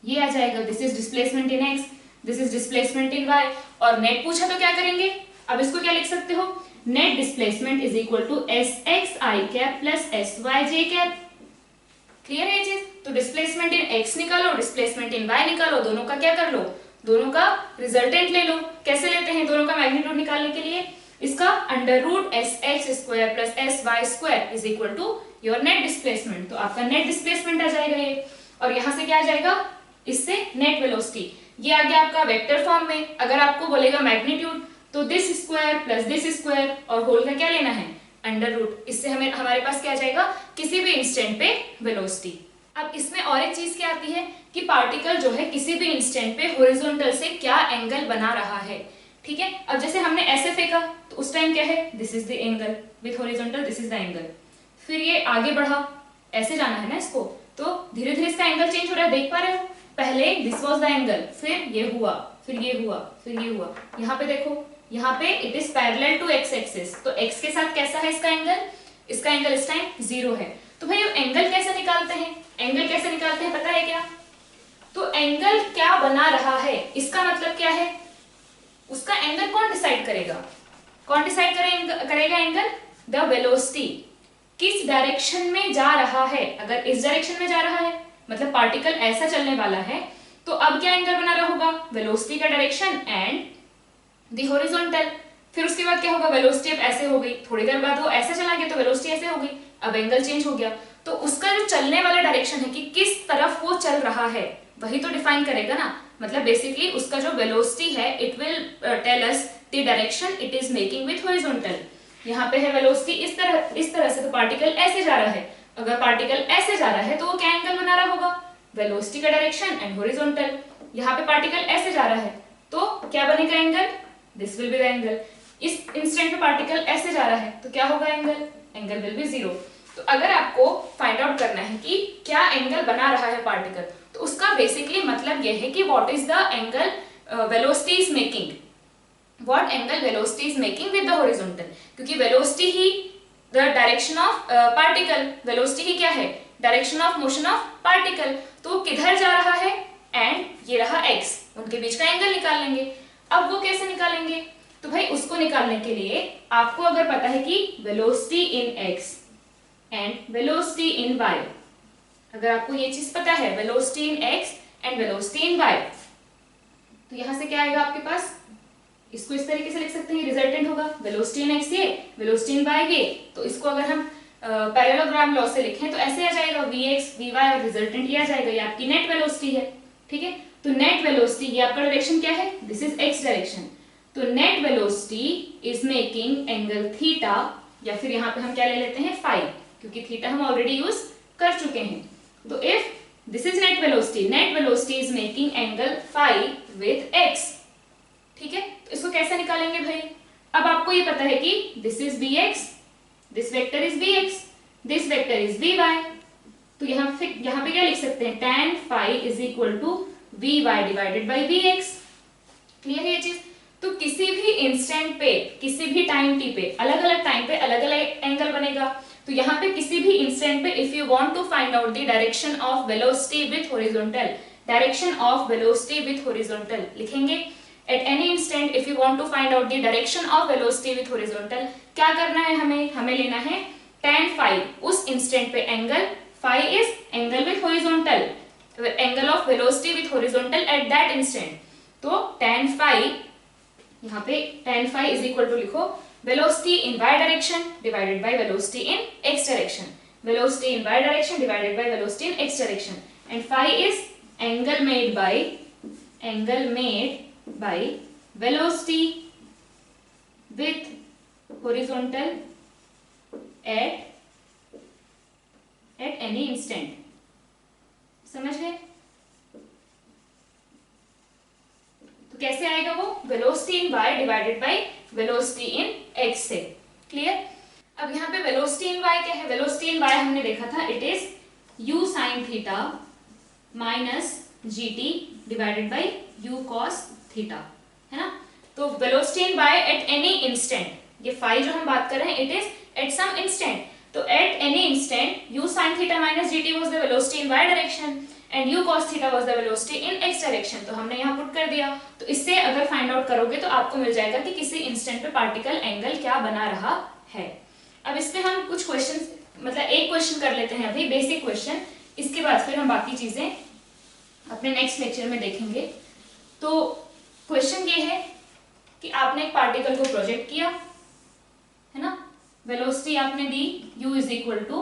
A: ये आ जाएगा, this is displacement in x, this is displacement in y। और नेट पूछा तो क्या करेंगे, अब इसको क्या लिख सकते हो, net displacement is equal to sxi cap plus syj cap. Clear है ये चीज, तो डिस्प्लेसमेंट इन x निकालो, डिस्प्लेसमेंट इन y निकालो, दोनों का क्या कर लो, दोनों का रिजल्टेंट ले लो। कैसे लेते हैं दोनों का मैग्नीट्यूड निकालने के लिए, इसका under root sx square plus sy square is equal to your net displacement, तो आपका नेट डिस्प्लेसमेंट आ जाएगा ये। और यहां से क्या आ जाएगा, इससे नेट वेलोसिटी, ये आ गया आपका वेक्टर फॉर्म में। अगर आपको बोलेगा मैग्नीट्यूड तो this square plus this square और होल का क्या लेना है, अंडर रूट, इससे हमें हमारे पास क्या आ जाएगा, किसी भी इंस्टेंट पे वेलोसिटी। अब इसमें और एक चीज क्या आती है कि पार्टिकल जो है किसी भी इंस्टेंट पे हॉरिजॉन्टल से क्या एंगल बना रहा है, ठीक है। अब जैसे हमने ऐसे फेंका तो उस टाइम क्या है, this is the angle with horizontal, this is the angle. फिर ये आगे बढ़ा, ऐसे जाना है ना इसको, तो धीरे धीरे इसका एंगल चेंज हो रहा है, देख पा रहे हो, पहले दिस वाज द एंगल, फिर ये हुआ, फिर ये हुआ, फिर ये हुआ। यहाँ पे देखो, यहाँ पे it is parallel to x axis, तो x के साथ कैसा है इसका एंगल इस टाइम जीरो है। तो भाई एंगल कैसे निकालते हैं, एंगल कैसे निकालते हैं पता है क्या, तो एंगल क्या बना रहा है इसका मतलब क्या है, उसका एंगल कौन डिसाइड करेगा, कौन डिसाइड करेगा एंगल, द वेलोसिटी, किस डायरेक्शन में जा रहा है। अगर इस डायरेक्शन में जा रहा है मतलब पार्टिकल ऐसा चलने वाला है, तो अब क्या एंगल बना रहा होगा, वेलोसिटी का डायरेक्शन एंड द हॉरिजॉन्टल। फिर उसके बाद क्या होगा, वेलोसिटी अब ऐसे हो गई, थोड़ी देर बाद वो ऐसे चला गया तो वेलोसिटी ऐसे हो गई, अब एंगल चेंज हो गया। तो उसका जो चलने वाला डायरेक्शन है कि किस तरफ वो चल रहा है, वही तो डिफाइन करेगा ना। मतलब बेसिकली उसका जो वेलोसिटी है it will tell us the direction it is making with horizontal. यहाँ पे है वेलोसिटी इस तरह से, तो पार्टिकल ऐसे जा रहा है, अगर पार्टिकल ऐसे जा रहा है तो वो क्या एंगल बना रहा होगा, वेलोसिटी का डायरेक्शन एंड हॉरिजॉन्टल। यहाँ पे पार्टिकल ऐसे जा रहा है तो क्या बनेगा angle, this will be the angle. इस इंस्टेंट पे पार्टिकल ऐसे जा रहा है तो क्या होगा एंगल विल बी जीरो। तो अगर आपको फाइंड आउट करना है कि क्या एंगल बना रहा है पार्टिकल, तो उसका बेसिकली मतलब यह है कि what is the angle velocity is making, what angle velocity is making with the horizontal, क्योंकि वेलोसिटी ही the direction of particle, velocity ही क्या है, direction of motion of particle. तो किधर जा रहा है एंड ये रहा x, उनके बीच का एंगल निकाल लेंगे। अब वो कैसे निकालेंगे, तो भाई उसको निकालने के लिए आपको अगर पता है कि velocity in x and velocity in y, अगर आपको ये चीज पता है velocity in x and velocity in y, तो यहां से क्या आएगा आपके पास, इसको इस तरीके से लिख सकते हैं, रिजल्टेंट होगा वेलोसिटी इन x ये, वेलोसिटी इन y ये। तो इसको अगर हम पैरेललोग्राम लॉ से लिखें तो ऐसे आ जाएगा vx vy और रिजल्टेंट ये आ जाएगा, ये आपकी नेट वेलोसिटी है, ठीक है। तो नेट वेलोसिटी, ये आपका डायरेक्शन क्या है, दिस इज x डायरेक्शन, तो net velocity is making angle theta, या फिर यहाँ पे हम क्या ले लेते हैं फाई, क्योंकि थीटा हम ऑलरेडी यूज कर चुके हैं। तो if this is net velocity is making angle phi with x, ठीक है। तो इसको कैसे निकालेंगे भाई, अब आपको ये पता है कि this is bx, this vector is bx, this vector is by, तो यहाँ पे क्या लिख सकते हैं, tan phi is equal to vy divided by vx। क्लियर है ये चीज। तो किसी भी इंस्टेंट पे, किसी भी टाइम t पे, अलग अलग टाइम पे अलग अलग एंगल बनेगा। तो यहाँ पे किसी भी इंस्टेंट पे if you want to find out the direction of velocity with horizontal, direction of velocity with horizontal लिखेंगे। At any instant if you want to find out the direction of velocity with horizontal, क्या करना है हमें लेना है tan phi, उस instant पे angle, phi is angle with horizontal, angle of velocity with horizontal at that instant. तो tan phi, यहाँ पे tan phi is equal to लिखो velocity in y direction divided by velocity in x direction, velocity in y direction divided by velocity in x direction, and phi is angle made by velocity with horizontal at any instant। समझ गए? तो कैसे आएगा वो, velocity in y divided by velocity in x से। Clear? अब यहाँ पे वेलोसिटी इन y क्या है, वेलोसिटी इन y हमने देखा था, it is u sin theta minus gt divided by u cos theta, है ना। तो velocity in y at any instant, ये phi जो हम बात कर रहे हैं, it is at some instant. तो at any instant u sin theta minus gt was the velocity in y direction and u cos theta was the velocity in x direction. तो हमने यहाँ पुट कर दिया। तो इससे अगर फाइंड आउट करोगे तो आपको मिल जाएगा कि किसी इंस्टेंट पे पार्टिकल एंगल क्या बना रहा है। अब इस पे हम कुछ क्वेश्चन, मतलब एक क्वेश्चन कर लेते हैं अभी, बेसिक क्वेश्चन, इसके बाद फिर हम बाकी चीजें अपने नेक्स्ट लेक्चर में देखेंगे। तो क्वेश्चन ये है कि आपने एक पार्टिकल को प्रोजेक्ट किया, है ना, वेलोसिटी आपने दी u is equal to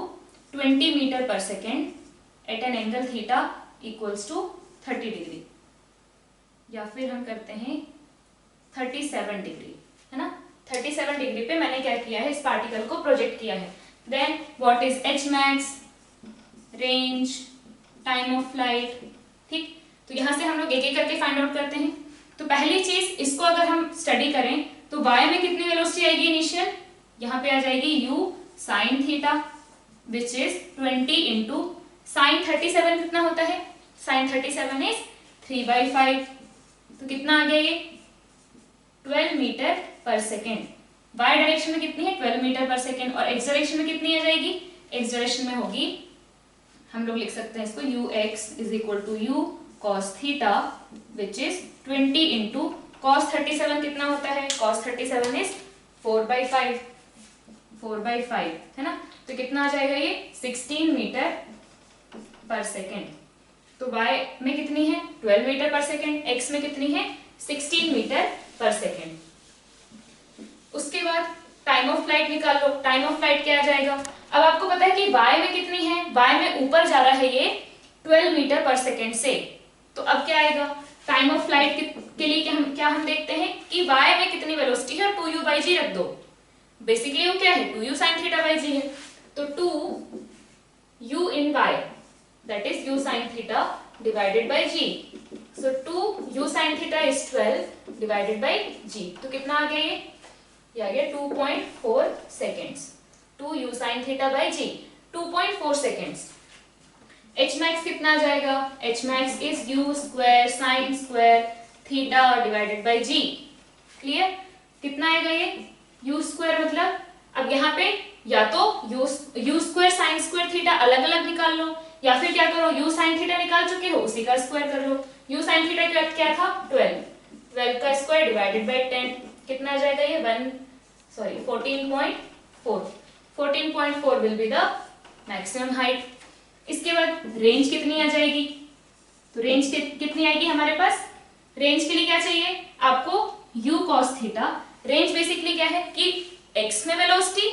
A: 20 meter पर second at an angle theta equals to 30 degree, या फिर हम करते हैं 37 डिग्री, है ना। 37 डिग्री पे मैंने क्या किया है, इस पार्टिकल को प्रोजेक्ट किया है। Then what is H max, range, time of flight. ठीक, तो यहां से हम लोग एक एक करके फाइंड आउट करते हैं। तो पहली चीज, इसको अगर हम स्टडी करें तो y में कितनी वेलोसिटी आएगी इनिशियल, यहाँ पे आ जाएगी u sin theta which is 20 into sine 37 कितना होता है, साइन 37 इज 3/5। तो कितना आ गया ये 12 मीटर पर सेकेंड। y डायरेक्शन में कितनी है 12 मीटर पर सेकेंड, और x डायरेक्शन में कितनी आ जाएगी, x डायरेक्शन में होगी, हम लोग लिख सकते हैं इसको ux is equal to u cos theta which is 20 into cos 37 कितना होता है, cos 37 इज 4/5, है ना। तो कितना आ जाएगा ये 16 मीटर पर सेकेंड। तो y में कितनी है 12 मीटर पर सेकेंड, x में कितनी है 16 मीटर पर सेकेंड। उसके बाद टाइम ऑफ फ्लाइट निकाल लो। टाइम ऑफ फ्लाइट क्या आ जाएगा, अब आपको पता है कि y में कितनी है, y में ऊपर जा रहा है ये 12 मीटर पर सेकेंड से। तो अब क्या आएगा, टाइम ऑफ फ्लाइट के लिए क्या हम देखते हैं कि y में कितनी वेलोसिटी है, 2u/g रख दो। बेसिकली वो क्या है 2u sin theta by g है। तो 2u in y that is u sin theta divided by g, so 2u sin theta is 12 divided by g। तो कितना आ गया ये आ गया 2.4 seconds, 2u sin theta by g 2.4 seconds। h max कितना आ जाएगा, h max is u square sin square theta divided by g। Clear, कितना आएगा ये u square, मतलब अब यहाँ पे या तो u square sin square theta अलग अलग निकाल लो, या फिर क्या करो u sin थीटा निकाल चुके हो उसी का स्क्वायर कर लो। u sin थीटा क्या था 12 का स्क्वायर डिवाइडेड बाय 10, कितना आ जाएगा ये 14.4 will be the maximum height. इसके बाद रेंज कितनी आ जाएगी, तो रेंज कितनी आएगी हमारे पास, रेंज के लिए क्या चाहिए आपको u cos theta. Range basically क्या है कि x में velocity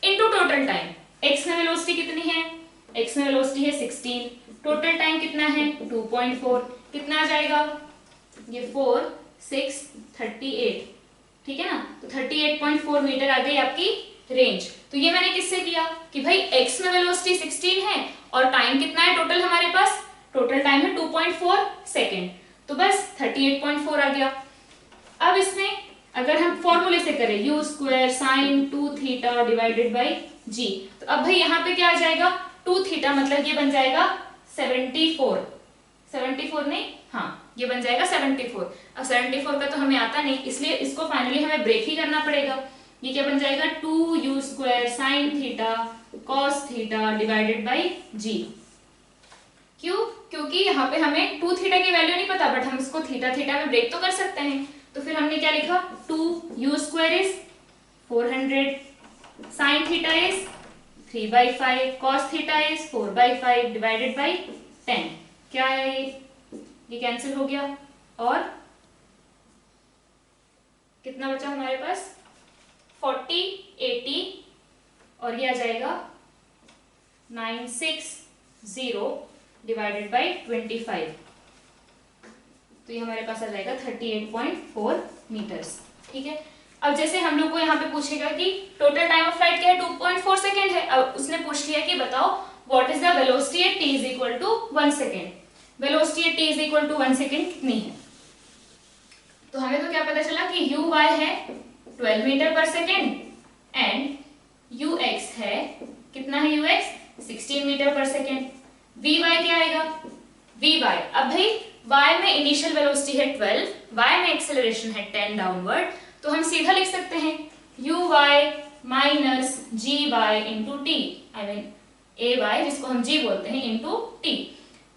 A: into total time, x में वेलोसिटी कितनी है, x में वेलोसिटी है 16, टोटल टाइम कितना है 2.4, कितना आ जाएगा ये 4 6 38, ठीक है ना। तो 38.4 मीटर आ गई आपकी रेंज। तो ये मैंने किससे किया कि भाई x में वेलोसिटी 16 है और टाइम कितना है टोटल हमारे पास, टोटल टाइम है 2.4 सेकेंड, तो बस 38.4 आ गया। अब इसमें अगर हम फॉर्मूले से करें u square sine 2 theta divided by g, तो अब भाई यहाँ पे क्या आ जाएगा 2 थीटा मतलब ये बन जाएगा 74 नहीं, हाँ ये बन जाएगा 74। अब 74 का तो हमें आता नहीं, इसलिए इसको फाइनली हमें ब्रेक ही करना पड़ेगा। ये क्या बन जाएगा 2u square sine theta cos theta divided by g. क्यों? क्योंकि यहाँ पे हमें 2 थीटा की वैल्यू नहीं पता, बट हम इसको थीटा थीटा में ब्रेक तो कर सकते हैं। तो फिर हमने क्या लिखा, 2u square is 400 sine theta is 3/5 cos theta is 4/5 divided by 10। क्या है ये कैंसिल हो गया और कितना बचा हमारे पास 40 80 और ये आ जाएगा 960 डिवाइडेड बाई 25। तो ये हमारे पास आ जाएगा 38.4 मीटर्स। ठीक है, अब जैसे हम लोग को यहाँ पे पूछेगा कि टोटल टाइम ऑफ फ्लाइट क्या है, 2.4 सेकेंड है। अब उसने पूछ लिया कि बताओ what is the velocity at t is equal to 1 second. Velocity at t is equal to 1 second कितनी है? तो हमें तो क्या पता चला कि u y है 12 मीटर पर सेकेंड एंड u x है, कितना है u x 16 मीटर पर सेकेंड। v y क्या आएगा, v y, अब भाई y में इनिशियल वेलोसिटी है 12, y में एक्सेलरेशन है 10 डाउनवर्ड, तो हम सीधा लिख सकते हैं u y minus g y into T, I mean a y जिसको हम g बोलते हैं इंटू t।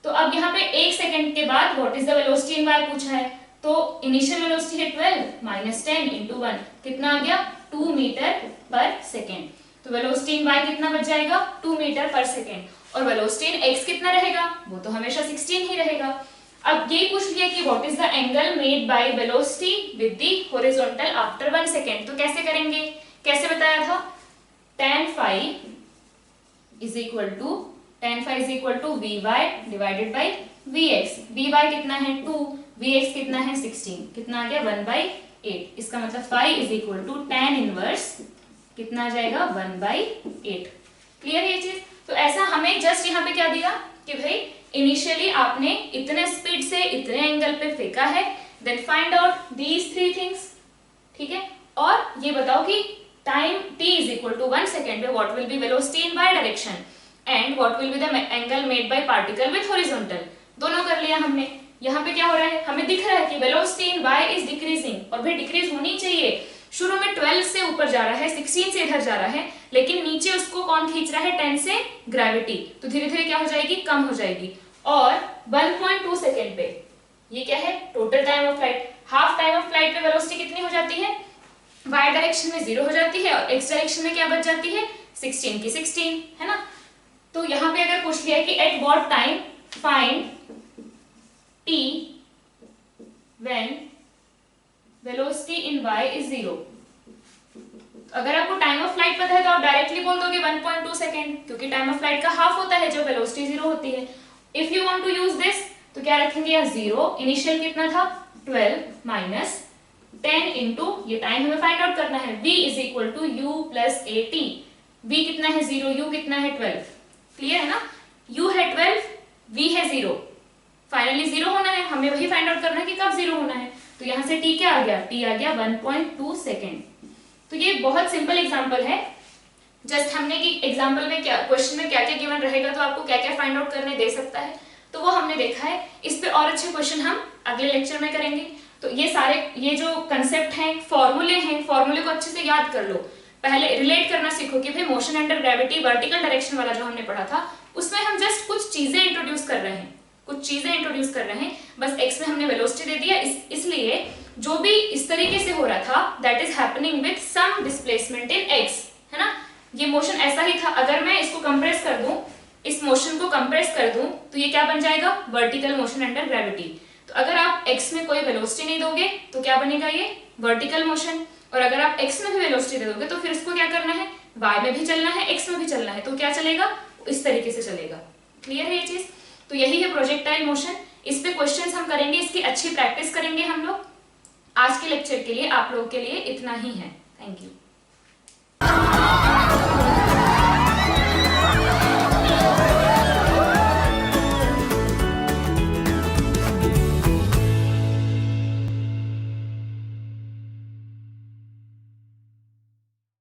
A: तो अब यहाँ पे 1 सेकेंड के बाद what is the velocity in y पूछा है, तो इनिशियल वेलोसिटी है 12 माइनस 10 इंटू 1, कितना आ गया 2 मीटर पर सेकेंड। तो वेलोसिटी इन y कितना बच जाएगा 2 मीटर पर सेकेंड, और वेलोसिटी इन x कितना रहेगा, वो तो हमेशा 16 ही रहेगा। अब ये पूछ लिया कि what is the angle made by velocity with the horizontal after 1 second. तो कैसे करेंगे, कैसे बताया था, tan phi is equal to vy divided by vx। vy कितना है 2, vx कितना है 16, कितना आ गया 1/8। इसका मतलब phi is equal to tan inverse कितना आ जाएगा 1/8। क्लियर है ये चीज? तो ऐसा हमें जस्ट यहाँ पे क्या दिया कि भाई इनिशियली आपने इतने स्पीड से इतने एंगल पे फेंका है, then find out these 3 things. ठीक है, और ये बताओ कि time t is equal to 1 second पे what will be velocity in y direction and what will be the angle made by particle with horizontal. दोनों कर लिया हमने। यहाँ पे क्या हो रहा है, हमें दिख रहा है कि velocity in y is decreasing, और भाई डिक्रीज होनी चाहिए। शुरू में 12 से ऊपर जा रहा है, 16 से इधर जा रहा है, लेकिन नीचे उसको कौन खींच रहा है 10 से, ग्रेविटी। तो धीरे धीरे क्या हो जाएगी, कम हो जाएगी। और 1.2 सेकेंड पे ये क्या है total time of flight. Half time of flight पे वेलोसिटी कितनी हो जाती है, y डायरेक्शन में 0 हो जाती है और x डायरेक्शन में क्या बच जाती है 16 की 16, है ना। तो यहाँ पे अगर पूछ लिया है कि at what time find t when velocity in y is 0। अगर आपको टाइम ऑफ फ्लाइट पता है तो आप डायरेक्टली बोल दोगे 1.2 सेकेंड, क्योंकि टाइम ऑफ फ्लाइट का हाफ होता है जब वेलोसिटी 0 होती है। If you want to use this तो क्या रखेंगे यहाँ 0, इनिशियल कितना था 12 माइनस 10 इंटू ये टाइम हमें फाइंड आउट करना है, v is equal to u plus a t. v कितना है 0, u कितना है 12। क्लियर है ना, u है 12, v है 0, फाइनली 0 होना है, हमें वही फाइंड आउट करना है कि कब 0 होना है। तो यहाँ से t क्या आ गया, t आ गया 1.2 सेकेंड। तो ये बहुत सिंपल एग्जांपल है, जस्ट हमने कि एग्जांपल में क्या क्वेश्चन में क्या क्या गिवन रहेगा तो आपको क्या क्या फाइंड आउट करने दे सकता है, तो वो हमने देखा है। इस पे और अच्छे क्वेश्चन हम अगले लेक्चर में करेंगे। तो ये सारे ये जो कंसेप्ट हैं, फॉर्मूले हैं, फॉर्मूले को अच्छे से याद कर लो। पहले रिलेट करना सीखो कि भाई motion under gravity vertical direction वाला जो हमने पढ़ा था उसमें हम जस्ट कुछ चीजें इंट्रोड्यूस कर रहे हैं, बस x में हमने वेलोसिटी दे दिया, इसलिए जो भी इस तरीके से हो रहा था that is happening with some displacement in x, है ना। ये मोशन ऐसा ही था। अगर मैं इसको कंप्रेस कर दूं, इस मोशन को कंप्रेस कर दूं तो ये क्या बन जाएगा, वर्टिकल मोशन अंडर ग्रेविटी। तो अगर आप x में कोई वेलोसिटी नहीं दोगे तो क्या बनेगा, ये वर्टिकल मोशन। और अगर आप x में भी वेलोसिटी दे दोगे तो फिर इसको क्या करना है, y में भी चलना है, x में भी चलना है, तो क्या चलेगा, इस तरीके से चलेगा। क्लियर है ये चीज? तो यही है प्रोजेक्टाइल मोशन। इस पे क्वेश्चंस हम करेंगे, इसकी अच्छी प्रैक्टिस करेंगे हम लोग। आज के लेक्चर के लिए आप लोगों के लिए इतना ही है। Thank you.